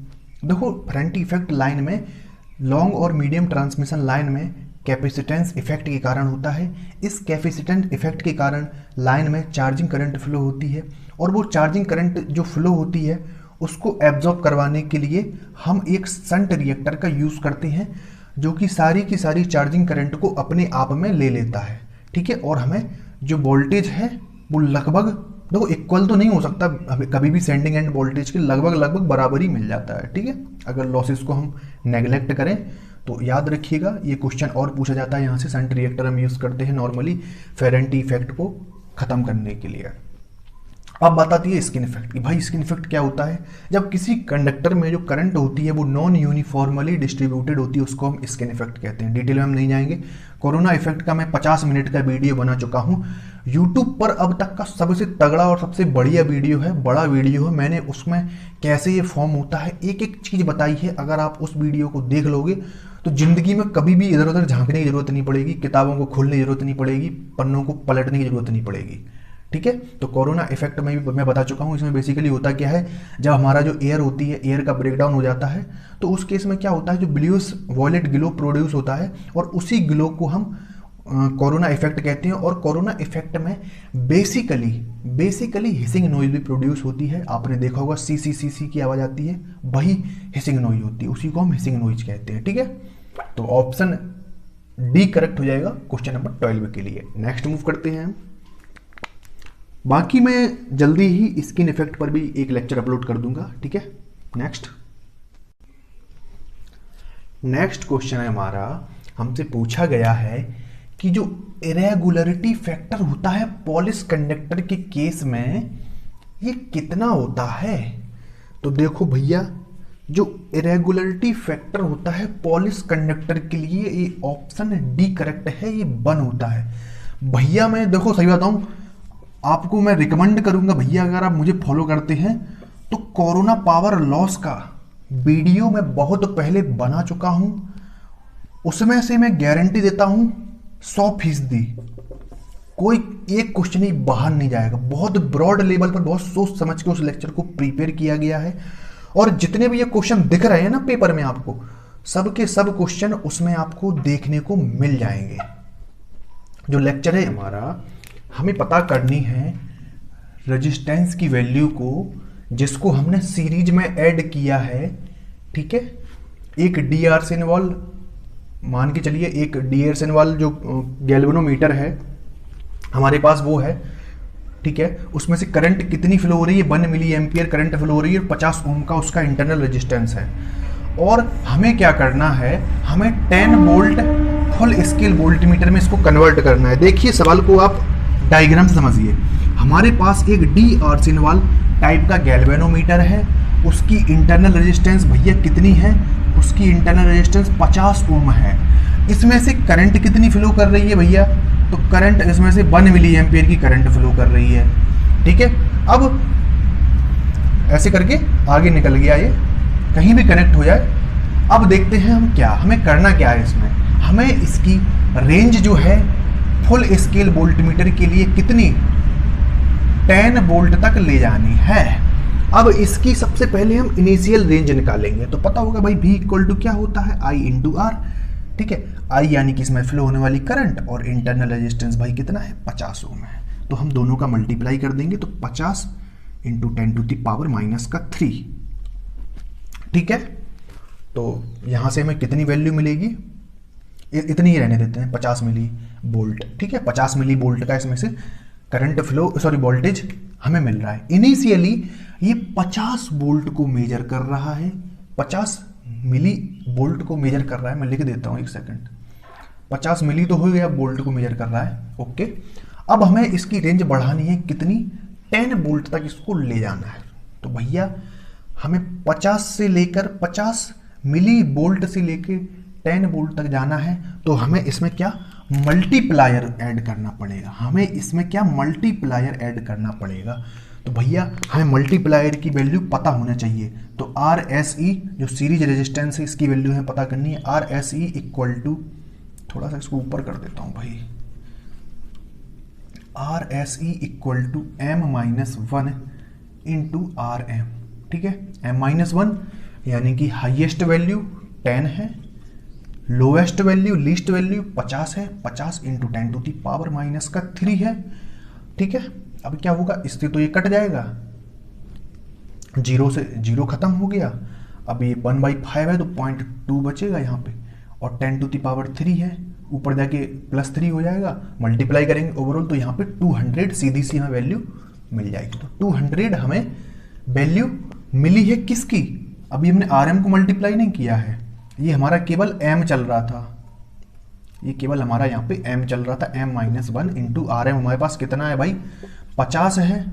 देखो फेरेंटी इफेक्ट लाइन में, लॉन्ग और मीडियम ट्रांसमिशन लाइन में कैपेसिटेंस इफेक्ट के कारण होता है। इस कैपेसिटेंस इफेक्ट के कारण लाइन में चार्जिंग करंट फ्लो होती है, और वो चार्जिंग करंट जो फ्लो होती है उसको एब्जॉर्ब करवाने के लिए हम एक शंट रिएक्टर का यूज़ करते हैं, जो कि सारी की सारी चार्जिंग करंट को अपने आप में ले लेता है। ठीक है, और हमें जो वोल्टेज है वो लगभग, देखो इक्वल तो नहीं हो सकता कभी भी, सेंडिंग एंड वोल्टेज के लगभग बराबर ही मिल जाता है। ठीक है, अगर लॉसेस को हम नेग्लेक्ट करें तो याद रखिएगा ये क्वेश्चन और पूछा जाता है यहाँ से। शंट रिएक्टर हम यूज़ करते हैं नॉर्मली फेरेंटी इफेक्ट को ख़त्म करने के लिए। अब बताती है स्किन इफेक्ट की। भाई स्किन इफेक्ट क्या होता है? जब किसी कंडक्टर में जो करंट होती है वो नॉन यूनिफॉर्मली डिस्ट्रीब्यूटेड होती है, उसको हम स्किन इफेक्ट कहते हैं। डिटेल में हम नहीं जाएंगे। कोरोना इफेक्ट का मैं 50 मिनट का वीडियो बना चुका हूँ यूट्यूब पर, अब तक का सबसे तगड़ा और सबसे बढ़िया वीडियो है, बड़ा वीडियो है। मैंने उसमें कैसे ये फॉर्म होता है एक एक चीज़ बताई है। अगर आप उस वीडियो को देख लोगे तो जिंदगी में कभी भी इधर उधर झांकने की जरूरत नहीं पड़ेगी, किताबों को खोलने की जरूरत नहीं पड़ेगी, पन्नों को पलटने की जरूरत नहीं पड़ेगी। ठीक है, तो कोरोना इफेक्ट में भी मैं बता चुका हूँ। इसमें बेसिकली होता क्या है, जब हमारा जो एयर होती है, एयर का ब्रेकडाउन हो जाता है, तो उस केस में क्या होता है, जो ब्लूइश वॉयलेट ग्लो प्रोड्यूस होता है, और उसी ग्लो को हम कोरोना इफेक्ट कहते हैं। और कोरोना इफेक्ट में बेसिकली हिसिंग नॉइज भी प्रोड्यूस होती है। आपने देखा होगा सी सी सी सी की आवाज़ आती है, वही हिसिंग नॉइज होती है, उसी को हम हिसिंग नॉइज कहते हैं। ठीक है, तो ऑप्शन डी करेक्ट हो जाएगा क्वेश्चन नंबर 12 के लिए। नेक्स्ट मूव करते हैं। बाकी मैं जल्दी ही स्किन इफेक्ट पर भी एक लेक्चर अपलोड कर दूंगा। ठीक है, नेक्स्ट क्वेश्चन है हमारा, हमसे पूछा गया है कि जो इरेगुलरिटी फैक्टर होता है पॉलिश कंडक्टर के केस में, ये कितना होता है? तो देखो भैया, जो इरेगुलरिटी फैक्टर होता है पॉलिश कंडक्टर के लिए, ये ऑप्शन डी करेक्ट है, ये 1 होता है। भैया मैं देखो सही बताऊं आपको, मैं रिकमेंड करूंगा भैया, अगर आप मुझे फॉलो करते हैं तो कोरोना पावर लॉस का वीडियो मैं बहुत पहले बना चुका हूं। उसमें से मैं गारंटी देता हूं 100%, कोई एक क्वेश्चन ही बाहर नहीं जाएगा। बहुत ब्रॉड लेवल पर बहुत सोच समझ के उस लेक्चर को प्रिपेयर किया गया है, और जितने भी ये क्वेश्चन दिख रहे हैं ना पेपर में आपको, सब के सब क्वेश्चन उसमें आपको देखने को मिल जाएंगे। जो लेक्चर है हमारा, हमें पता करनी है रेजिस्टेंस की वैल्यू को, जिसको हमने सीरीज में ऐड किया है, ठीक है। एक डी आर्सेनवाल मान के चलिए, एक डी आर्सेनवाल जो गैल्वेनोमीटर है हमारे पास वो है, ठीक है। उसमें से करंट कितनी फ्लो हो रही है, 1 मिली एम्पियर करंट फ्लो हो रही है, 50 ओम का उसका इंटरनल रेजिस्टेंस है। और हमें क्या करना है, हमें 10 वोल्ट फुल स्केल वोल्टमीटर में इसको कन्वर्ट करना है। देखिए सवाल को आप डायग्राम से समझिए। हमारे पास एक डी आर्सेनवाल टाइप का गैल्वेनोमीटर है, उसकी इंटरनल रेजिस्टेंस भैया कितनी है, उसकी इंटरनल रेजिस्टेंस 50 ओम है। इसमें से करंट कितनी फ्लो कर रही है भैया, तो करंट इसमें से 1 मिली एम्पियर की करंट फ्लो कर रही है, ठीक है। अब ऐसे करके आगे निकल गया ये, कहीं भी कनेक्ट हो जाए। अब देखते हैं हम क्या, हमें करना क्या है इसमें, हमें इसकी रेंज जो है फुल स्केल वोल्टमीटर के लिए कितनी, 10 वोल्ट तक ले जानी है। अब इसकी सबसे पहले हम इनिशियल रेंज निकालेंगे, तो पता होगा भाई V इक्वल टू क्या होता है, I इंटू R, ठीक है। I यानी कि इसमें फ्लो होने वाली करंट, और इंटरनल रेजिस्टेंस भाई कितना है, 50 ओम है। तो हम दोनों का मल्टीप्लाई कर देंगे, तो 50 इंटू 10⁻⁻3, ठीक है। तो यहां से हमें कितनी वैल्यू मिलेगी, इतनी ही रहने देते हैं, 50 मिली वोल्ट, ठीक है। 50 मिली वोल्ट का इसमें से करंट फ्लो, सॉरी वोल्टेज हमें मिल रहा है। इनिशियली ये 50 वोल्ट को मेजर कर रहा है, 50 मिली वोल्ट को मेजर कर रहा है। मैं लिख देता हूं, एक सेकंड। 50 मिली तो हो गया, वोल्ट को मेजर कर रहा है, ओके। अब हमें इसकी रेंज बढ़ानी है कितनी, 10 वोल्ट तक इसको ले जाना है। तो भैया हमें 50 से लेकर 50 मिली वोल्ट से लेकर 10 वोल्ट तक जाना है। तो हमें इसमें क्या मल्टीप्लायर ऐड करना पड़ेगा, हमें इसमें क्या मल्टीप्लायर ऐड करना पड़ेगा। तो भैया हमें मल्टीप्लायर की वैल्यू पता होना चाहिए। तो RSE जो सीरीज रेजिस्टेंस है, इसकी वैल्यू हमें पता करनी है। RSE इक्वल टू, थोड़ा सा इसको ऊपर कर देता हूं भाई, RSE equal to M-1 into RM, ठीक है। M-1 यानी कि हाईएस्ट वैल्यू 10 है, लोएस्ट वैल्यू लीस्ट वैल्यू 50 है, 50 इंटू 10⁻⁻3 है, ठीक है। अब क्या होगा, इससे तो ये कट जाएगा, 0 से 0 खत्म हो गया। अब ये 1/5 है तो 0.2 बचेगा यहाँ पे, और 10⁻3 है, ऊपर जाके +3 हो जाएगा। मल्टीप्लाई करेंगे ओवरऑल तो यहाँ पे 200 सीधी सी हमें वैल्यू मिल जाएगी। तो 200 हमें वैल्यू मिली है किसकी, अभी हमने RM को मल्टीप्लाई नहीं किया है, ये हमारा केवल M चल रहा था, ये केवल हमारा यहाँ पे M चल रहा था। M-1 इंटू RM हमारे पास कितना है भाई, 50 है,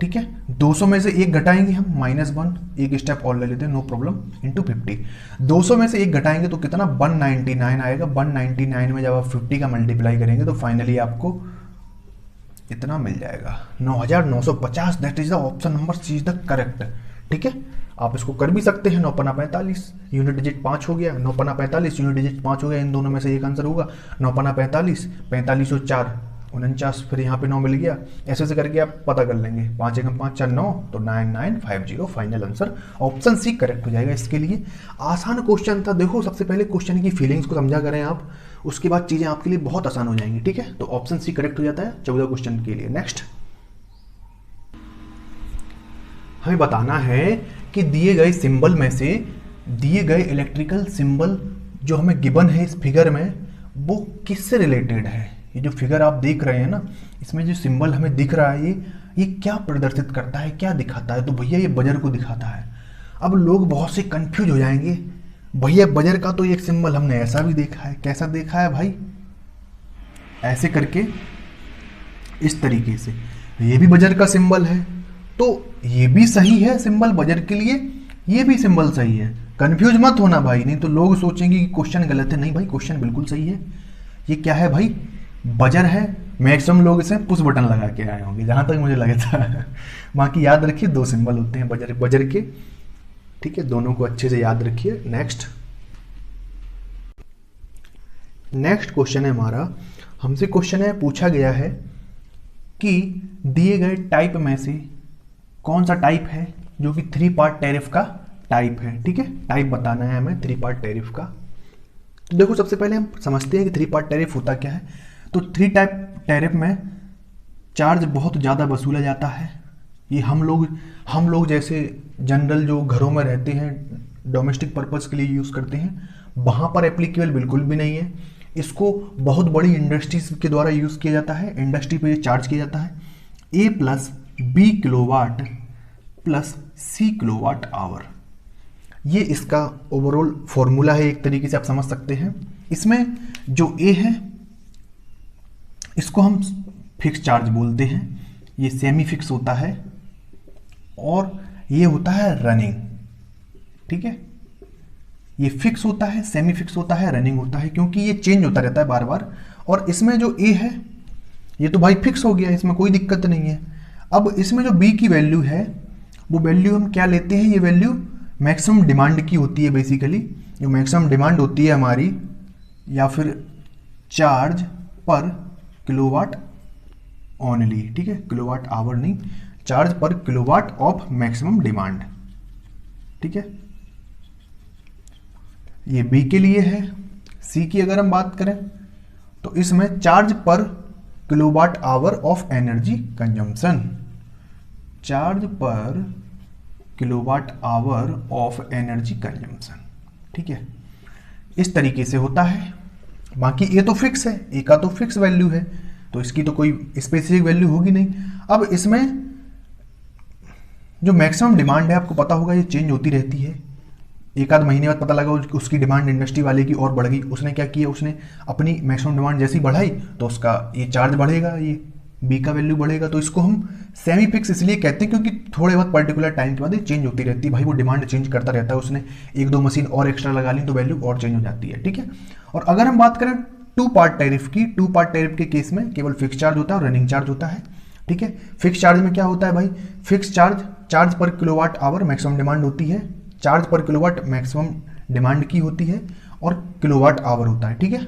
ठीक है। 200 में से 1 घटाएंगे हम, -1, एक स्टेप और ले लेते हैं, नो प्रॉब्लम, इंटू 50। 200 में से 1 घटाएंगे तो कितना 199 आएगा। 199 में जब आप 50 का मल्टीप्लाई करेंगे तो फाइनली आपको इतना मिल जाएगा, 9950। That is the option number C is the correct, ठीक है। आप इसको कर भी सकते हैं, 9×45 यूनिट डिजिट 5 हो गया, 9×45 यूनिट डिजिट 5 हो गया, इन दोनों में से एक आंसर होगा। 9×45, 45 और 4 49, फिर यहाँ पे 9 मिल गया। ऐसे ऐसे करके आप पता कर लेंगे, 5 × 5 = 9, तो 9950 final answer option C correct हो जाएगा। इसके लिए आसान क्वेश्चन था। देखो सबसे पहले क्वेश्चन की फीलिंग्स को समझा करें आप, उसके बाद चीज़ें आपके लिए बहुत आसान हो जाएंगी, ठीक है। तो ऑप्शन सी करेक्ट हो जाता है 14 क्वेश्चन के लिए। नेक्स्ट हमें बताना है कि दिए गए सिंबल में से दिए गए इलेक्ट्रिकल सिंबल जो हमें गिवन है इस फिगर में, वो किससे रिलेटेड है। ये जो फिगर आप देख रहे हैं ना, इसमें जो सिंबल हमें दिख रहा है, ये क्या प्रदर्शित करता है, क्या दिखाता है। तो भैया ये बजर को दिखाता है। अब लोग बहुत से कंफ्यूज हो जाएंगे, भैया बजर का तो एक सिंबल हमने ऐसा भी देखा है। कैसा देखा है भाई, ऐसे करके, इस तरीके से, ये भी बजर का सिंबल है। तो ये भी सही है सिंबल बजर के लिए, ये भी सिंबल सही है। कंफ्यूज मत होना भाई, नहीं तो लोग सोचेंगे कि क्वेश्चन गलत है। नहीं भाई, क्वेश्चन बिल्कुल सही है। ये क्या है भाई, बजर है। मैक्सिमम लोग इसे पुश बटन लगा के आए होंगे, जहां तक मुझे लगता है। बाकी याद रखिए 2 सिंबल होते हैं बजर के, ठीक है। दोनों को अच्छे से याद रखिए। नेक्स्ट नेक्स्ट क्वेश्चन है हमारा, हमसे क्वेश्चन है पूछा गया है कि दिए गए टाइप में से कौन सा टाइप है जो कि 3 पार्ट टैरिफ का टाइप है। ठीक है, टाइप बताना है हमें 3 पार्ट टैरिफ का। तो देखो सबसे पहले हम समझते हैं कि 3 पार्ट टैरिफ होता क्या है। तो 3 टाइप टैरिफ में चार्ज बहुत ज़्यादा वसूला जाता है। ये हम लोग जैसे जनरल जो घरों में रहते हैं, डोमेस्टिक पर्पस के लिए यूज़ करते हैं, वहाँ पर एप्लीकेबल बिल्कुल भी नहीं है। इसको बहुत बड़ी इंडस्ट्रीज के द्वारा यूज़ किया जाता है, इंडस्ट्री पे ये चार्ज किया जाता है। A plus B kilowatt plus C kilowatt hour, ये इसका ओवरऑल फॉर्मूला है, एक तरीके से आप समझ सकते हैं। इसमें जो A है इसको हम फिक्स चार्ज बोलते हैं, ये सेमी फिक्स होता है, और ये होता है रनिंग। ठीक है, ये फिक्स होता है, सेमी फिक्स होता है, रनिंग होता है, क्योंकि ये चेंज होता रहता है बार बार। और इसमें जो A है ये तो भाई फिक्स हो गया, इसमें कोई दिक्कत नहीं है। अब इसमें जो B की वैल्यू है वो वैल्यू हम क्या लेते हैं, ये वैल्यू मैक्सिमम डिमांड की होती है। बेसिकली जो मैक्सिमम डिमांड होती है हमारी, या फिर चार्ज पर किलोवाट ओनली। ठीक है, किलोवाट आवर नहीं, चार्ज पर किलोवाट ऑफ मैक्सिमम डिमांड। ठीक है, ये बी के लिए है। सी की अगर हम बात करें तो इसमें चार्ज पर kilowatt hour of energy consumption, charge पर kilowatt hour of energy consumption. ठीक है, इस तरीके से होता है। बाकी ए तो फिक्स है, ए का तो फिक्स वैल्यू है, तो इसकी तो कोई स्पेसिफिक वैल्यू होगी नहीं। अब इसमें जो मैक्सिमम डिमांड है आपको पता होगा ये चेंज होती रहती है। एक आध महीने बाद पता लगा उसकी डिमांड इंडस्ट्री वाले की और बढ़ गई, उसने क्या किया, उसने अपनी मैक्सिमम डिमांड जैसी बढ़ाई तो उसका ये चार्ज बढ़ेगा, ये बी का वैल्यू बढ़ेगा। तो इसको हम सेमी फिक्स इसलिए कहते हैं क्योंकि थोड़े बहुत पर्टिकुलर टाइम के बाद ये चेंज होती रहती है। भाई वो डिमांड चेंज करता रहता है, उसने 1-2 मशीन और एक्स्ट्रा लगा ली तो वैल्यू और चेंज हो जाती है। ठीक है, और अगर हम बात करें 2 पार्ट टैरिफ की, 2 पार्ट टैरिफ के केस में केवल फिक्स चार्ज होता है और रनिंग चार्ज होता है। ठीक है, फिक्स चार्ज में क्या होता है भाई, फिक्स चार्ज पर किलोवाट आवर मैक्सिमम डिमांड होती है, चार्ज पर किलोवाट मैक्सिमम डिमांड की होती है, और किलोवाट आवर होता है। ठीक है,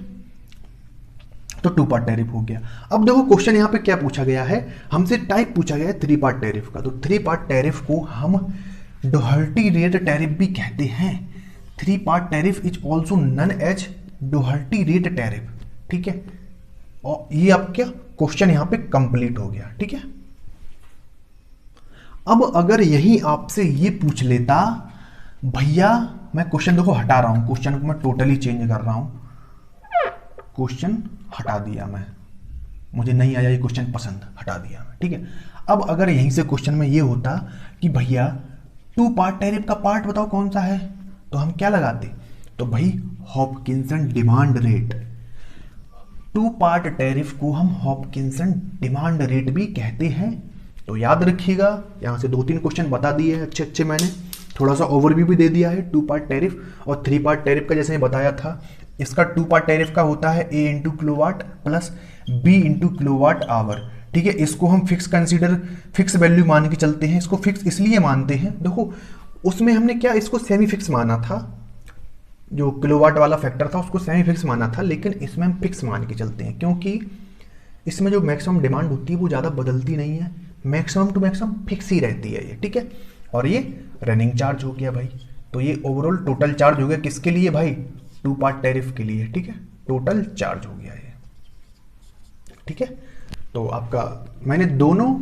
तो 2 पार्ट टैरिफ हो गया। अब देखो क्वेश्चन यहाँ पे क्या पूछा गया है, हमसे टाइप पूछा गया है 3 पार्ट टैरिफ का। तो 3 पार्ट टैरिफ को हम डोहर्टी रेट टैरिफ भी कहते हैं। 3 part tariff is also known as Doherty rate tariff. ठीक है, और ये आपका क्वेश्चन यहाँ पे कंप्लीट हो गया। ठीक है, अब अगर यही आपसे ये पूछ लेता, भैया मैं क्वेश्चन देखो हटा रहा हूं, क्वेश्चन को मैं टोटली चेंज कर रहा हूं, क्वेश्चन हटा दिया मैं, मुझे नहीं आया ये क्वेश्चन पसंद, हटा दिया मैं। ठीक है, अब अगर यहीं से क्वेश्चन में ये होता कि भैया 2 पार्ट टैरिफ का पार्ट बताओ कौन सा है, तो हम क्या लगाते, तो भाई Hopkinson demand rate. 2 part tariff को हम हॉपकिंसन डिमांड रेट भी कहते हैं। तो याद रखिएगा, यहां से 2-3 क्वेश्चन बता दिए हैं अच्छे, मैंने थोड़ा सा ओवरव्यू भी दे दिया है 2 पार्ट टैरिफ और 3 पार्ट टैरिफ का। जैसे बताया था, इसका 2 पार्ट टैरिफ का होता है A into kilowatt plus B into kilowatt hour. ठीक है, इसको हम फिक्स वैल्यू मान के चलते हैं। इसको फिक्स इसलिए मानते हैं, देखो उसमें हमने क्या इसको सेमी फिक्स माना था, जो किलोवाट वाला फैक्टर था उसको सेमी फिक्स माना था, लेकिन इसमें हम फिक्स मान के चलते हैं क्योंकि इसमें जो मैक्सिमम डिमांड होती है वो ज़्यादा बदलती नहीं है, मैक्सिमम टू मैक्सिमम फिक्स ही रहती है ये। ठीक है, और ये रनिंग चार्ज हो गया भाई। तो ये ओवरऑल टोटल चार्ज हो गया किसके लिए भाई, 2 पार्ट टैरिफ के लिए। ठीक है, टोटल चार्ज हो गया ये। ठीक है, तो आपका मैंने दोनों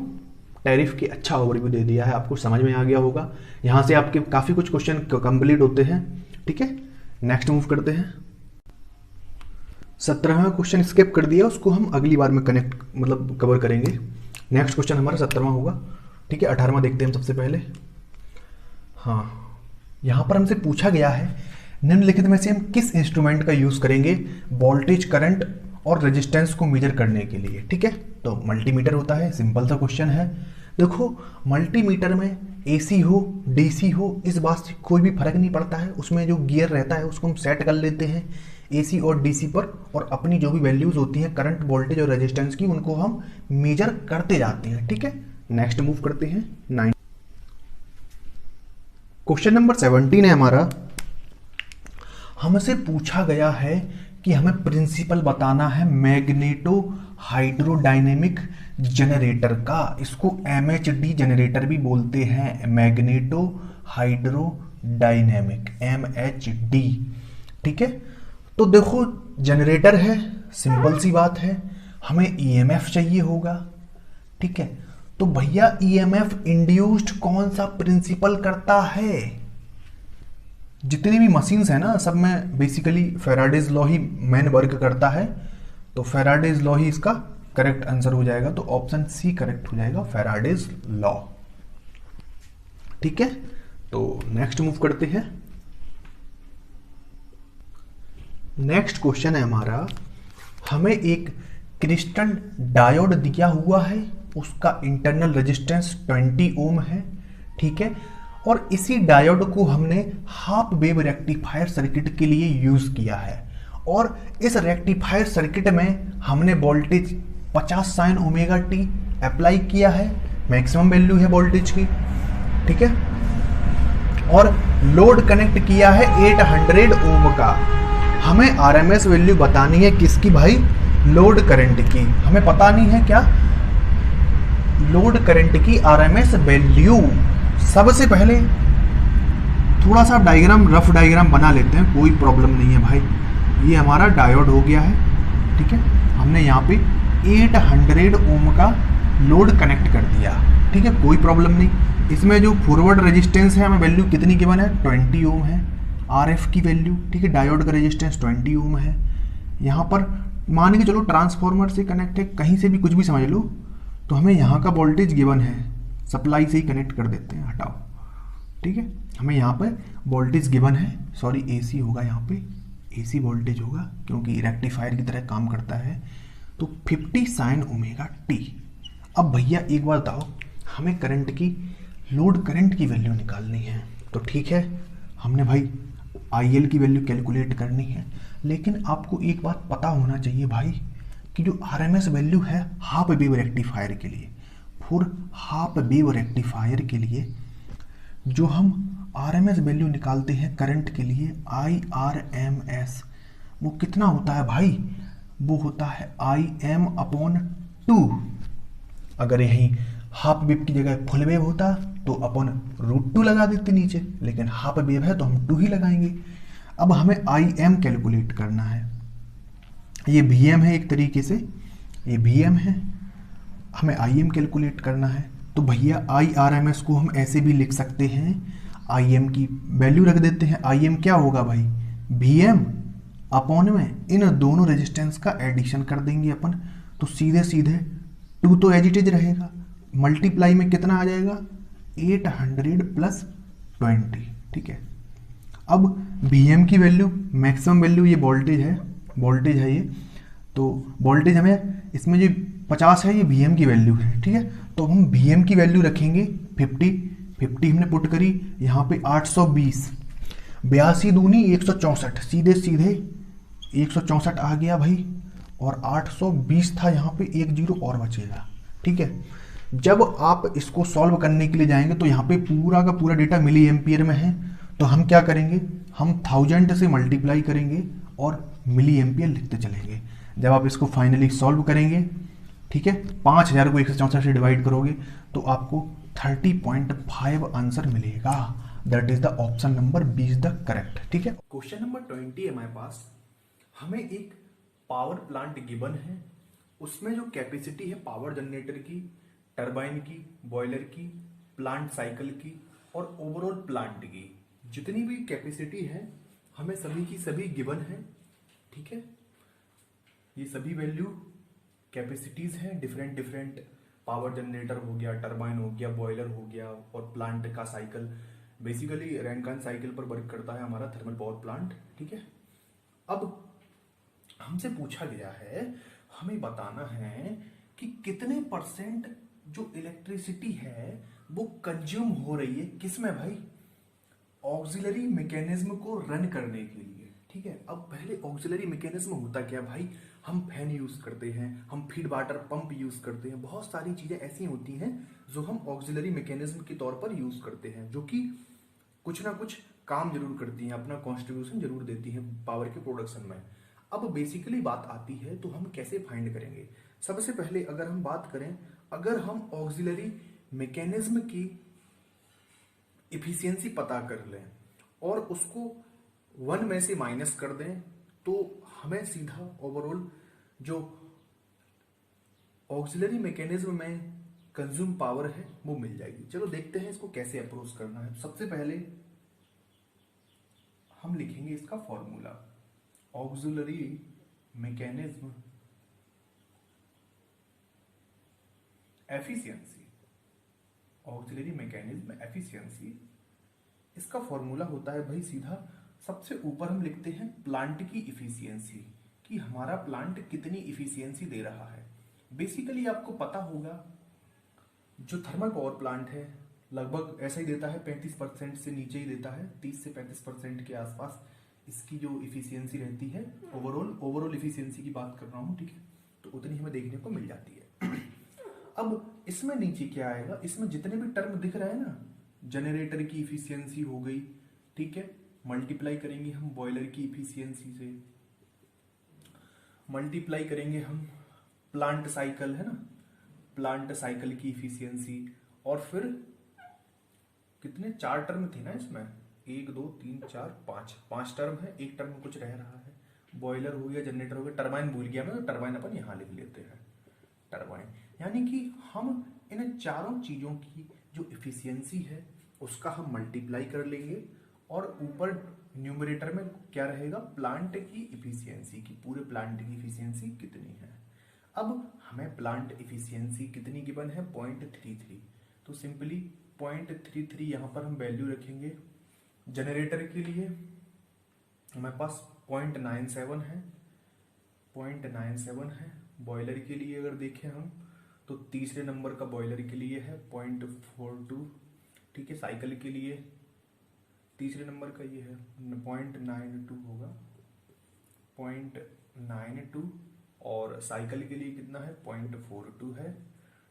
टैरिफ की अच्छा ओवरव्यू दे दिया है, आपको समझ में आ गया होगा। यहाँ से आपके काफ़ी कुछ क्वेश्चन कंप्लीट होते हैं। ठीक है, नेक्स्ट मूव करते हैं। 17वां क्वेश्चन स्किप कर दिया, उसको हम अगली बार में कवर करेंगे। नेक्स्ट क्वेश्चन हमारा 17वां होगा। ठीक है, 18वां देखते हैं हम सबसे पहले। हाँ, यहाँ पर हमसे पूछा गया है निम्नलिखित में से हम किस इंस्ट्रूमेंट का यूज़ करेंगे वोल्टेज, करंट और रेजिस्टेंस को मेजर करने के लिए। ठीक है, तो मल्टीमीटर होता है, सिंपल सा क्वेश्चन है। देखो मल्टीमीटर में AC हो DC हो इस बात से कोई भी फर्क नहीं पड़ता है, उसमें जो गियर रहता है उसको हम सेट कर लेते हैं AC और DC पर, और अपनी जो भी वैल्यूज होती हैं करंट, वोल्टेज और रेजिस्टेंस की, उनको हम मेजर करते जाते हैं। ठीक है, नेक्स्ट मूव करते हैं 9। क्वेश्चन नंबर 17 है हमारा। हमसे पूछा गया है कि हमें प्रिंसिपल बताना है मैग्नेटो हाइड्रोडायनेमिक जनरेटर का। इसको MHD जनरेटर भी बोलते हैं, मैग्नेटो हाइड्रोडायनेमिक, MHD। ठीक है, तो देखो जनरेटर है, सिंपल सी बात है, हमें EMF चाहिए होगा। ठीक है, तो भैया EMF इंड्यूस्ड कौन सा प्रिंसिपल करता है? जितनी भी मशीन्स है ना, सब में बेसिकली फेराडेज लॉ ही मेन वर्क करता है। तो फेराडेज लॉ ही इसका करेक्ट आंसर हो जाएगा, तो ऑप्शन सी करेक्ट हो जाएगा, फेराडेज लॉ। ठीक है, तो नेक्स्ट मूव करते हैं। नेक्स्ट क्वेश्चन है हमारा, हमें एक क्रिस्टल डायोड दिया हुआ है, उसका इंटरनल रेजिस्टेंस 20 ओम है। ठीक है, और इसी डायोड को हमने हाफ वेव रेक्टिफायर सर्किट के लिए यूज किया है, और इस रेक्टिफायर सर्किट में हमने voltage 50 sine omega T apply किया है, मैक्सिमम वैल्यू है वोल्टेज की। ठीक है, और लोड कनेक्ट किया है 800 ओम का। हमें आरएमएस वैल्यू बतानी है किसकी भाई? लोड करंट की। हमें पता नहीं है क्या? लोड करंट की आरएमएस वैल्यू। सबसे पहले थोड़ा सा डायग्राम, रफ डायग्राम बना लेते हैं, कोई प्रॉब्लम नहीं है भाई। ये हमारा डायोड हो गया है। ठीक है, हमने यहाँ पे 800 ओम का लोड कनेक्ट कर दिया। ठीक है, कोई प्रॉब्लम नहीं। इसमें जो फॉरवर्ड रेजिस्टेंस है, हमें वैल्यू कितनी गिवन है? 20 ओम है आरएफ की वैल्यू। ठीक है, डायोड का रेजिस्टेंस 20 ओम है। यहाँ पर मान के चलो ट्रांसफार्मर से कनेक्ट है, कहीं से भी कुछ भी समझ लो, तो हमें यहाँ का वोल्टेज गिवन है, सप्लाई से ही कनेक्ट कर देते हैं, हटाओ। ठीक है, हमें यहाँ पे वोल्टेज गिवन है, सॉरी AC होगा, यहाँ पे AC वोल्टेज होगा क्योंकि रेक्टिफायर की तरह काम करता है। तो 50 साइन ओमेगा टी। अब भैया एक बार बताओ, हमें करंट की, लोड करंट की वैल्यू निकालनी है। तो ठीक है, हमने भाई IL की वैल्यू कैलकुलेट करनी है, लेकिन आपको एक बात पता होना चाहिए भाई कि जो RMS वैल्यू है हाफ वेव रेक्टिफायर के लिए, फॉर हाफ वेव रेक्टिफायर के लिए जो हम RMS वैल्यू निकालते हैं करंट के लिए, IRMS, वो कितना होता है भाई? वो होता है IM/2। अगर यहीं हाफ वेव की जगह फुल वेव होता तो अपन √2 लगा देते नीचे, लेकिन हाफ वेव है तो हम 2 ही लगाएंगे। अब हमें IM कैलकुलेट करना है। ये VM है एक तरीके से, ये VM है, हमें IM कैलकुलेट करना है। तो भैया IRMS को हम ऐसे भी लिख सकते हैं, IM की वैल्यू रख देते हैं। IM क्या होगा भाई? VM अपॉन में इन दोनों रेजिस्टेंस का एडिशन कर देंगे अपन, तो सीधे सीधे 2 तो एज इट इज रहेगा, मल्टीप्लाई में कितना आ जाएगा? 800 + 20। ठीक है, अब VM की वैल्यू, मैक्सिमम वैल्यू, ये वोल्टेज है ये, तो वोल्टेज हमें इसमें जो 50 है ये VM की वैल्यू है। ठीक है, तो हम VM की वैल्यू रखेंगे 50 हमने पुट करी यहाँ पे 820, 82 दूनी 164, सीधे सीधे 164 आ गया भाई, और 820 था, यहाँ पे 1 जीरो और बचेगा। ठीक है, जब आप इसको सॉल्व करने के लिए जाएंगे तो यहाँ पे पूरा का पूरा डेटा मिली एम्पियर में है, तो हम क्या करेंगे? हम 1000 से मल्टीप्लाई करेंगे और मिली एम्पियर लिखते चलेंगे। जब आप इसको फाइनली सॉल्व करेंगे, ठीक है, 5000 को 164 से डिवाइड करोगे तो आपको 30.5 आंसर मिलेगा। That is the option number B is the correct. ठीक है, क्वेश्चन नंबर 20 है हमारे पास। हमें एक पावर प्लांट गिवन है, उसमें जो कैपेसिटी है पावर जनरेटर की, टरबाइन की, बॉयलर की, प्लांट साइकिल की और ओवरऑल प्लांट की, जितनी भी कैपेसिटी है हमें सभी की सभी गिवन है। ठीक है, ये सभी वैल्यू कैपेसिटीज हैं, डिफरेंट पावर जनरेटर हो गया, टरबाइन हो गया, बॉयलर हो गया, और प्लांट का साइकिल बेसिकली रैंकिन साइकिल पर वर्क करता है हमारा थर्मल पावर प्लांट। ठीक है, अब हमसे पूछा गया है, हमें बताना है कि कितने % जो इलेक्ट्रिसिटी है वो कंज्यूम हो रही है किसमें भाई? ऑक्सिलरी मैकेनिज्म को रन करने के लिए। ठीक है, अब पहले ऑक्सिलरी मैकेनिज्म होता क्या भाई? हम फैन यूज करते हैं, हम फीड वाटर पंप यूज करते हैं, बहुत सारी चीजें ऐसी होती हैं जो हम ऑक्सिलरी मैकेनिज्म के तौर पर यूज करते हैं, जो कि कुछ ना कुछ काम जरूर करती हैं, अपना कॉन्ट्रीब्यूशन जरूर देती हैं पावर के प्रोडक्शन में। अब बेसिकली बात आती है तो हम कैसे फाइंड करेंगे। सबसे पहले अगर हम बात करें, अगर हम ऑक्सिलरी मैकेनिज्म की इफिशियंसी पता कर लें और उसको 1 में से माइनस कर दें तो हमें सीधा ओवरऑल जो ऑक्सिलरी मैकेनिज्म में कंज्यूम पावर है वो मिल जाएगी। चलो देखते हैं इसको कैसे अप्रोच करना है। सबसे पहले हम लिखेंगे इसका formula, auxiliary mechanism efficiency. Auxiliary mechanism efficiency, इसका फॉर्मूला होता है भाई सीधा, सबसे ऊपर हम लिखते हैं प्लांट की इफिशियंसी, कि हमारा प्लांट कितनी इफिशियंसी दे रहा है। बेसिकली आपको पता होगा जो थर्मल पावर प्लांट है लगभग ऐसा ही देता है, 35% से नीचे ही देता है, 30 से 35% के आसपास इसकी जो इफिशियंसी रहती है। ओवरऑल इफिशियंसी की बात कर रहा हूं, ठीक है, तो उतनी हमें देखने को मिल जाती है। अब इसमें नीचे क्या आएगा, इसमें जितने भी टर्म दिख रहे हैं ना, जनरेटर की इफिशियंसी हो गई, ठीक है, मल्टीप्लाई करेंगे हम बॉयलर की इफिशियंसी से, मल्टीप्लाई करेंगे हम प्लांट साइकिल है ना, प्लांट साइकिल की इफिशियंसी, और फिर कितने 4 टर्म थे ना इसमें, 1 2 3 4 5 टर्म है, एक टर्म कुछ रह रहा है, बॉयलर हो गया, जनरेटर हो गया, टरबाइन भूल गया मैं, तो टरबाइन अपन यहां लिख लेते हैं, टरबाइन। यानी कि हम इन चारों चीजों की जो इफिशियंसी है उसका हम मल्टीप्लाई कर लेंगे और ऊपर न्यूमरेटर में क्या रहेगा, प्लांट की इफिशियंसी, की पूरे प्लांट की इफिशियंसी कितनी है। अब हमें प्लांट इफिशियंसी कितनी गिवन है, 0.33, तो सिंपली 0.33 यहां पर हम वैल्यू रखेंगे। जनरेटर के लिए हमारे पास 0.97 है, 0.97 है। बॉयलर के लिए अगर देखें हम तो तीसरे नंबर का बॉयलर के लिए है 0.42, ठीक है। साइकिल के लिए तीसरे नंबर का ये है 0.92 होगा, 0.92, और साइकिल के लिए कितना है 0.42 है।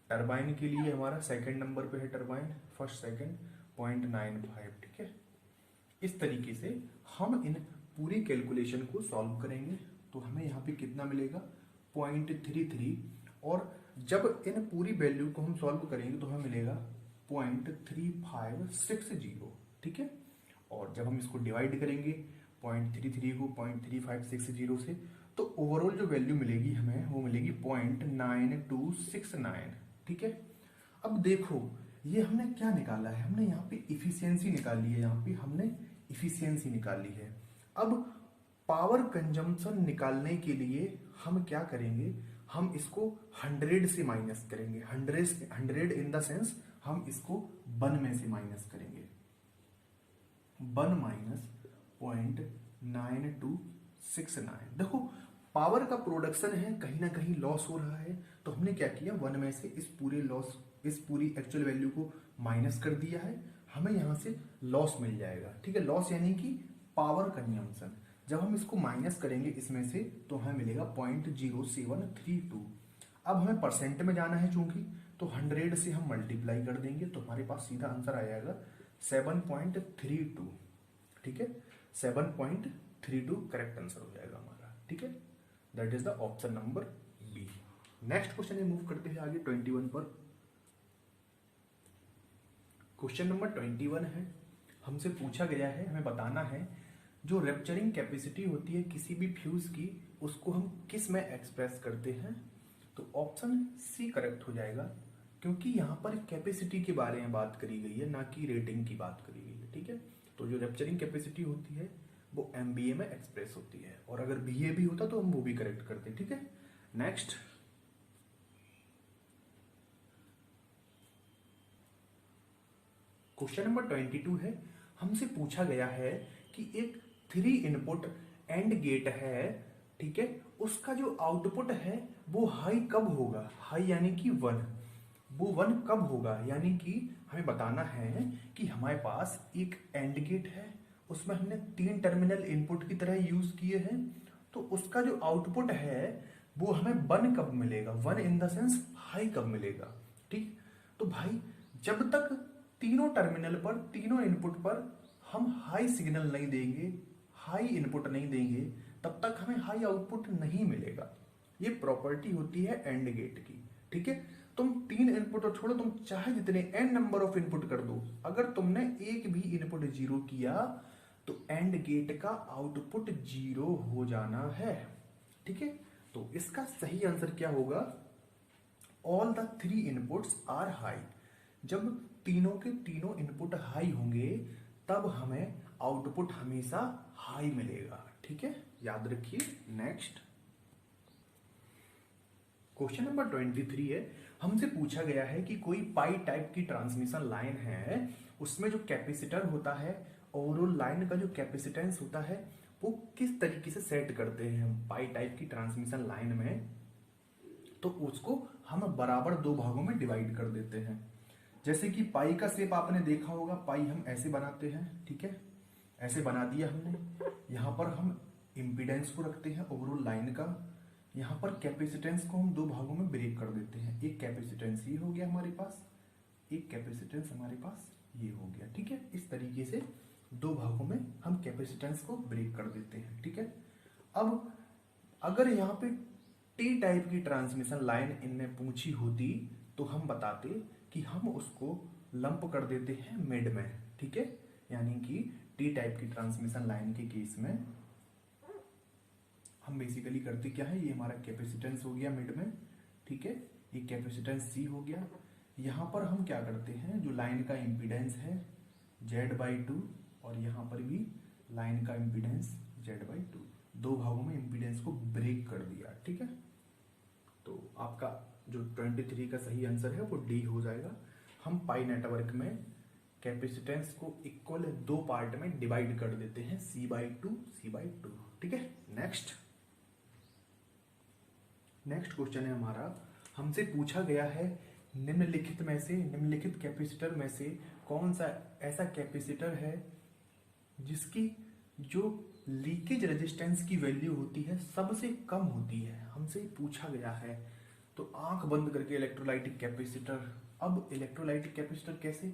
टरबाइन के लिए हमारा सेकंड नंबर पे है, टरबाइन फर्स्ट सेकंड 0.95, ठीक है। इस तरीके से हम इन पूरी कैलकुलेशन को सॉल्व करेंगे तो हमें यहाँ पे कितना मिलेगा 0.33, और जब इन पूरी वैल्यू को हम सॉल्व करेंगे तो हमें मिलेगा 0.3560, ठीक है। और जब हम इसको डिवाइड करेंगे 0.33 को 0.3560 से, तो ओवरऑल जो वैल्यू मिलेगी हमें वो मिलेगी 0.9269, ठीक है। अब देखो ये हमने क्या निकाला है, हमने यहाँ पे इफिशियंसी निकाली है, यहाँ पे हमने इफिशियंसी निकाली है। अब पावर कंजम्पशन निकालने के लिए हम क्या करेंगे, हम इसको 100 से माइनस करेंगे, 100 इन द सेंस हम इसको 1 में से माइनस करेंगे, 1 माइनस 0.9269। देखो पावर का प्रोडक्शन है, कहीं ना कहीं लॉस हो रहा है, तो हमने क्या किया 1 में से इस पूरी एक्चुअल वैल्यू को माइनस कर दिया है, हमें यहां से लॉस मिल जाएगा, ठीक है। लॉस यानी कि पावर कंजम्पशन, जब हम इसको माइनस करेंगे इसमें से तो हमें मिलेगा 0.0732। अब हमें परसेंट में जाना है चूंकि, तो 100 से हम मल्टीप्लाई कर देंगे तो हमारे पास सीधा आंसर आ जाएगा 7.32, ठीक है। 7.32 करेक्ट आंसर हो जाएगा हमारा, ठीक है। That is the option number B. Next question में मूव करते हैं आगे 21 पर। क्वेश्चन नंबर 21 है, हमसे पूछा गया है, हमें बताना है जो रैप्चरिंग कैपेसिटी होती है किसी भी फ्यूज की, उसको हम किस में एक्सप्रेस करते हैं। तो ऑप्शन सी करेक्ट हो जाएगा, क्योंकि यहां पर कैपेसिटी के बारे में बात करी गई है, ना कि रेटिंग की बात करी गई है, ठीक है। तो जो रैप्चरिंग कैपेसिटी होती है वो एमबीए में एक्सप्रेस होती है, और अगर बीए भी होता तो हम वो भी करेक्ट करते, ठीक है। नेक्स्ट क्वेश्चन नंबर 22 है, हमसे पूछा गया है कि एक 3 इनपुट एंड गेट है, ठीक है, उसका जो आउटपुट है वो हाई कब होगा, हाई यानी कि 1, वो 1 कब होगा, यानी कि हमें बताना है कि हमारे पास एक एंड गेट है, उसमें हमने 3 टर्मिनल इनपुट की तरह यूज किए हैं, तो उसका जो आउटपुट है वो हमें 1 कब मिलेगा, 1 इन द सेंस हाई कब मिलेगा, ठीक। तो भाई जब तक तीनों टर्मिनल पर, तीनों इनपुट पर हम हाई सिग्नल नहीं देंगे, हाई इनपुट नहीं देंगे, तब तक हमें हाई आउटपुट नहीं मिलेगा। ये प्रॉपर्टी होती है एंड गेट की, ठीक है। तुम 3 इनपुट और छोड़ो, तुम चाहे जितने एन नंबर ऑफ इनपुट कर दो, अगर तुमने एक भी इनपुट जीरो किया तो एंड गेट का आउटपुट जीरो हो जाना है, ठीक है। तो इसका सही आंसर क्या होगा? All the 3 inputs are high. जब तीनों के तीनों इनपुट हाई होंगे तब हमें आउटपुट हमेशा हाई मिलेगा, ठीक है, याद रखिए। नेक्स्ट क्वेश्चन नंबर 23 है। हमसे पूछा गया है कि कोई पाई टाइप की ट्रांसमिशन लाइन है, उसमें जो कैपेसिटर होता है, ओवरऑल लाइन का जो कैपेसिटेंस होता है वो किस तरीके से सेट करते हैं हम पाई टाइप की ट्रांसमिशन लाइन में। तो उसको हम बराबर 2 भागों में डिवाइड कर देते हैं। जैसे कि पाई का शेप आपने देखा होगा, पाई हम ऐसे बनाते हैं, ठीक है, ऐसे बना दिया हमने। यहां पर हम इंपीडेंस को रखते हैं ओवरऑल लाइन का, यहां पर कैपेसिटेंस को हम 2 भागों में ब्रेक कर देते हैं। एक कैपेसिटेंस ये हो गया हमारे पास, एक कैपेसिटेंस हमारे पास ये हो गया, ठीक है। इस तरीके से 2 भागों में हम कैपेसिटेंस को ब्रेक कर देते हैं, ठीक है। अब अगर यहाँ पे टी टाइप की ट्रांसमिशन लाइन इनने पूछी होती तो हम बताते कि हम उसको लंप कर देते हैं मिड में, ठीक है। यानी कि टी टाइप की ट्रांसमिशन लाइन के केस में हम बेसिकली करते क्या है, ये हमारा कैपेसिटेंस हो गया मिड में, ठीक है, ये कैपेसिटेंस सी हो गया। यहां पर हम क्या करते हैं, जो लाइन का इंपीडेंस है Z/2 और यहां पर भी लाइन का इंपीडेंस Z/2, 2 भागों में इंपीडेंस को ब्रेक कर दिया, ठीक है। तो आपका जो 23 का सही आंसर है वो डी हो जाएगा। हम पाई नेटवर्क में कैपेसिटेंस को इक्वल 2 पार्ट में डिवाइड कर देते हैं, C/2 C/2, ठीक है। नेक्स्ट क्वेश्चन है हमारा। हमसे पूछा गया है निम्नलिखित कैपेसिटर में से कौन सा ऐसा कैपेसिटर है जिसकी जो लीकेज रेजिस्टेंस की वैल्यू होती है सबसे कम होती है, हमसे पूछा गया है। तो आंख बंद करके इलेक्ट्रोलाइटिक कैपेसिटर। अब इलेक्ट्रोलाइटिक कैपेसिटर कैसे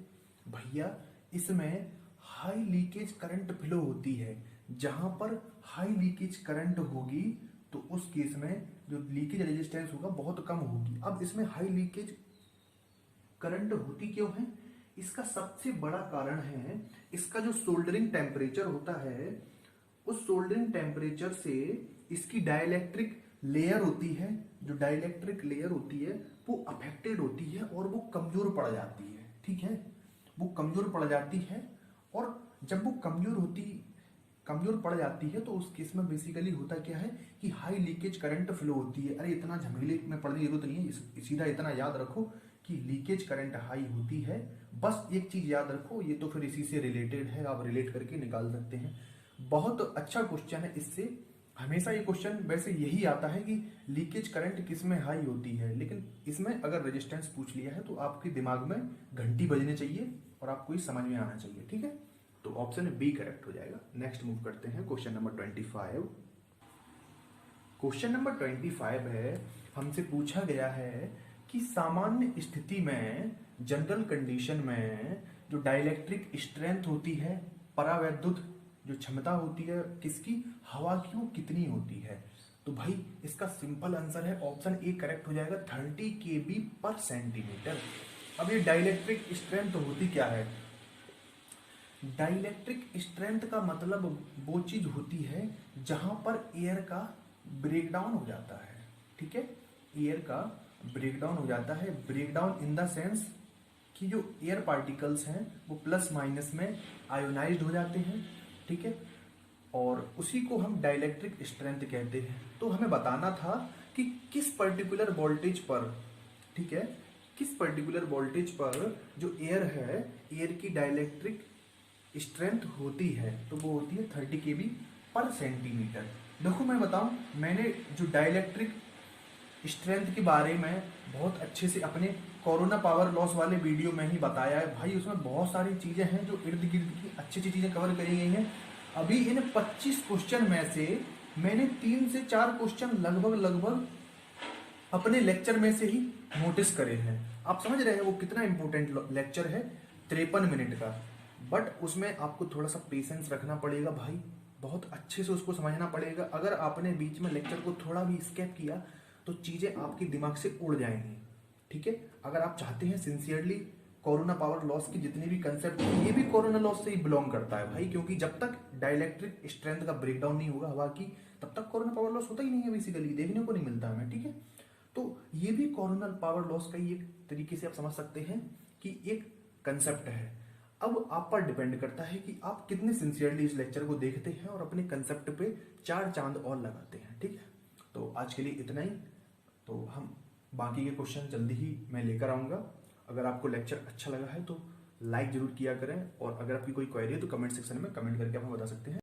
भैया, इसमें हाई लीकेज करंट फ्लो होती है। जहां पर हाई लीकेज करंट होगी तो उस केस में जो लीकेज रेजिस्टेंस होगा बहुत कम होगी। अब इसमें हाई लीकेज करंट होती क्यों है? इसका सबसे बड़ा कारण है इसका जो सोल्डरिंग टेम्परेचर होता है, उस सोल्डरिंग टेम्परेचर से इसकी डाइलेक्ट्रिक लेयर होती है, जो डाइलेक्ट्रिक लेयर होती है वो अफेक्टेड होती है और वो कमजोर पड़ जाती है, ठीक है, वो कमजोर पड़ जाती है। और जब वो कमजोर पड़ जाती है तो उस केस में बेसिकली होता क्या है कि हाई लीकेज करंट फ्लो होती है। अरे इतना झमेले में पड़ने की जरूरत नहीं है, सीधा इतना याद रखो कि लीकेज करंट हाई होती है। बस एक चीज याद रखो, ये तो फिर इसी से रिलेटेड है, आप रिलेट करके निकाल सकते हैं। बहुत अच्छा क्वेश्चन है, इससे हमेशा ये क्वेश्चन वैसे यही आता है कि लीकेज करंट किस में हाई होती है, लेकिन इसमें अगर रेजिस्टेंस पूछ लिया है तो आपके दिमाग में घंटी बजने चाहिए और आपको ये समझ में आना चाहिए, ठीक है। तो ऑप्शन बी करेक्ट हो जाएगा। नेक्स्ट मूव करते हैं क्वेश्चन नंबर 25। क्वेश्चन नंबर 25 है, हमसे पूछा गया है कि सामान्य स्थिति में जनरल कंडीशन में जो डाइलेक्ट्रिक स्ट्रेंथ होती है, परावैद्युत जो क्षमता होती है किसकी, हवा की, वो कितनी होती है। तो भाई इसका सिंपल आंसर है ऑप्शन ए करेक्ट हो जाएगा, 30 kb/cm। अब ये डाइलेक्ट्रिक स्ट्रेंथ होती क्या है? डाइलेक्ट्रिक स्ट्रेंथ का मतलब वो चीज होती है जहां पर एयर का ब्रेकडाउन हो जाता है, ठीक है, एयर का ब्रेकडाउन हो जाता है। ब्रेकडाउन इन द सेंस कि जो एयर पार्टिकल्स हैं वो प्लस माइनस में आयोनाइज्ड हो जाते हैं, ठीक है, और उसी को हम डाइलेक्ट्रिक स्ट्रेंथ कहते हैं। तो हमें बताना था कि किस पर्टिकुलर वोल्टेज पर, ठीक है, किस पर्टिकुलर वोल्टेज पर जो एयर है, एयर की डाइलेक्ट्रिक स्ट्रेंथ होती है, तो वो होती है 30 kb/cm। देखो मैं बताऊं, मैंने जो डाइलेक्ट्रिक स्ट्रेंथ के बारे में बहुत अच्छे से अपने कोरोना पावर लॉस वाले वीडियो में ही बताया है भाई। उसमें बहुत सारी चीजें हैं जो इर्द गिर्द की अच्छी अच्छी चीजें कवर करी गई हैं। अभी इन 25 क्वेश्चन में से मैंने 3 से 4 क्वेश्चन लगभग अपने लेक्चर में से ही नोटिस करे हैं। आप समझ रहे हैं वो कितना इंपॉर्टेंट लेक्चर है, 53 मिनट का। बट उसमें आपको थोड़ा सा पेशेंस रखना पड़ेगा भाई, बहुत अच्छे से उसको समझना पड़ेगा। अगर आपने बीच में लेक्चर को थोड़ा भी स्किप किया तो चीज़ें आपके दिमाग से उड़ जाएंगी। ठीक है, अगर आप चाहते हैं सिंसियरली, कोरोना पावर लॉस की जितने भी कंसेप्ट हैं ये भी कोरोना लॉस से ही बिलोंग करता है भाई, क्योंकि जब तक डाइलेक्ट्रिक स्ट्रेंथ का ब्रेकडाउन नहीं होगा हवा की, तब तक कोरोना पावर लॉस होता ही नहीं है, बेसिकली देखने को नहीं मिलता हमें। ठीक है, तो ये भी कोरोना पावर लॉस का ही एक तरीके से आप समझ सकते हैं कि एक कंसेप्ट है। अब आप पर डिपेंड करता है कि आप कितने सिंसियरली इस लेक्चर को देखते हैं और अपने कंसेप्ट पे 4 चांद और लगाते हैं। ठीक है, तो आज के लिए इतना ही। तो हम बाकी के क्वेश्चन जल्दी ही मैं लेकर आऊँगा। अगर आपको लेक्चर अच्छा लगा है तो लाइक जरूर किया करें, और अगर आपकी कोई क्वेरी है तो कमेंट सेक्शन में कमेंट करके आप हमें बता सकते हैं।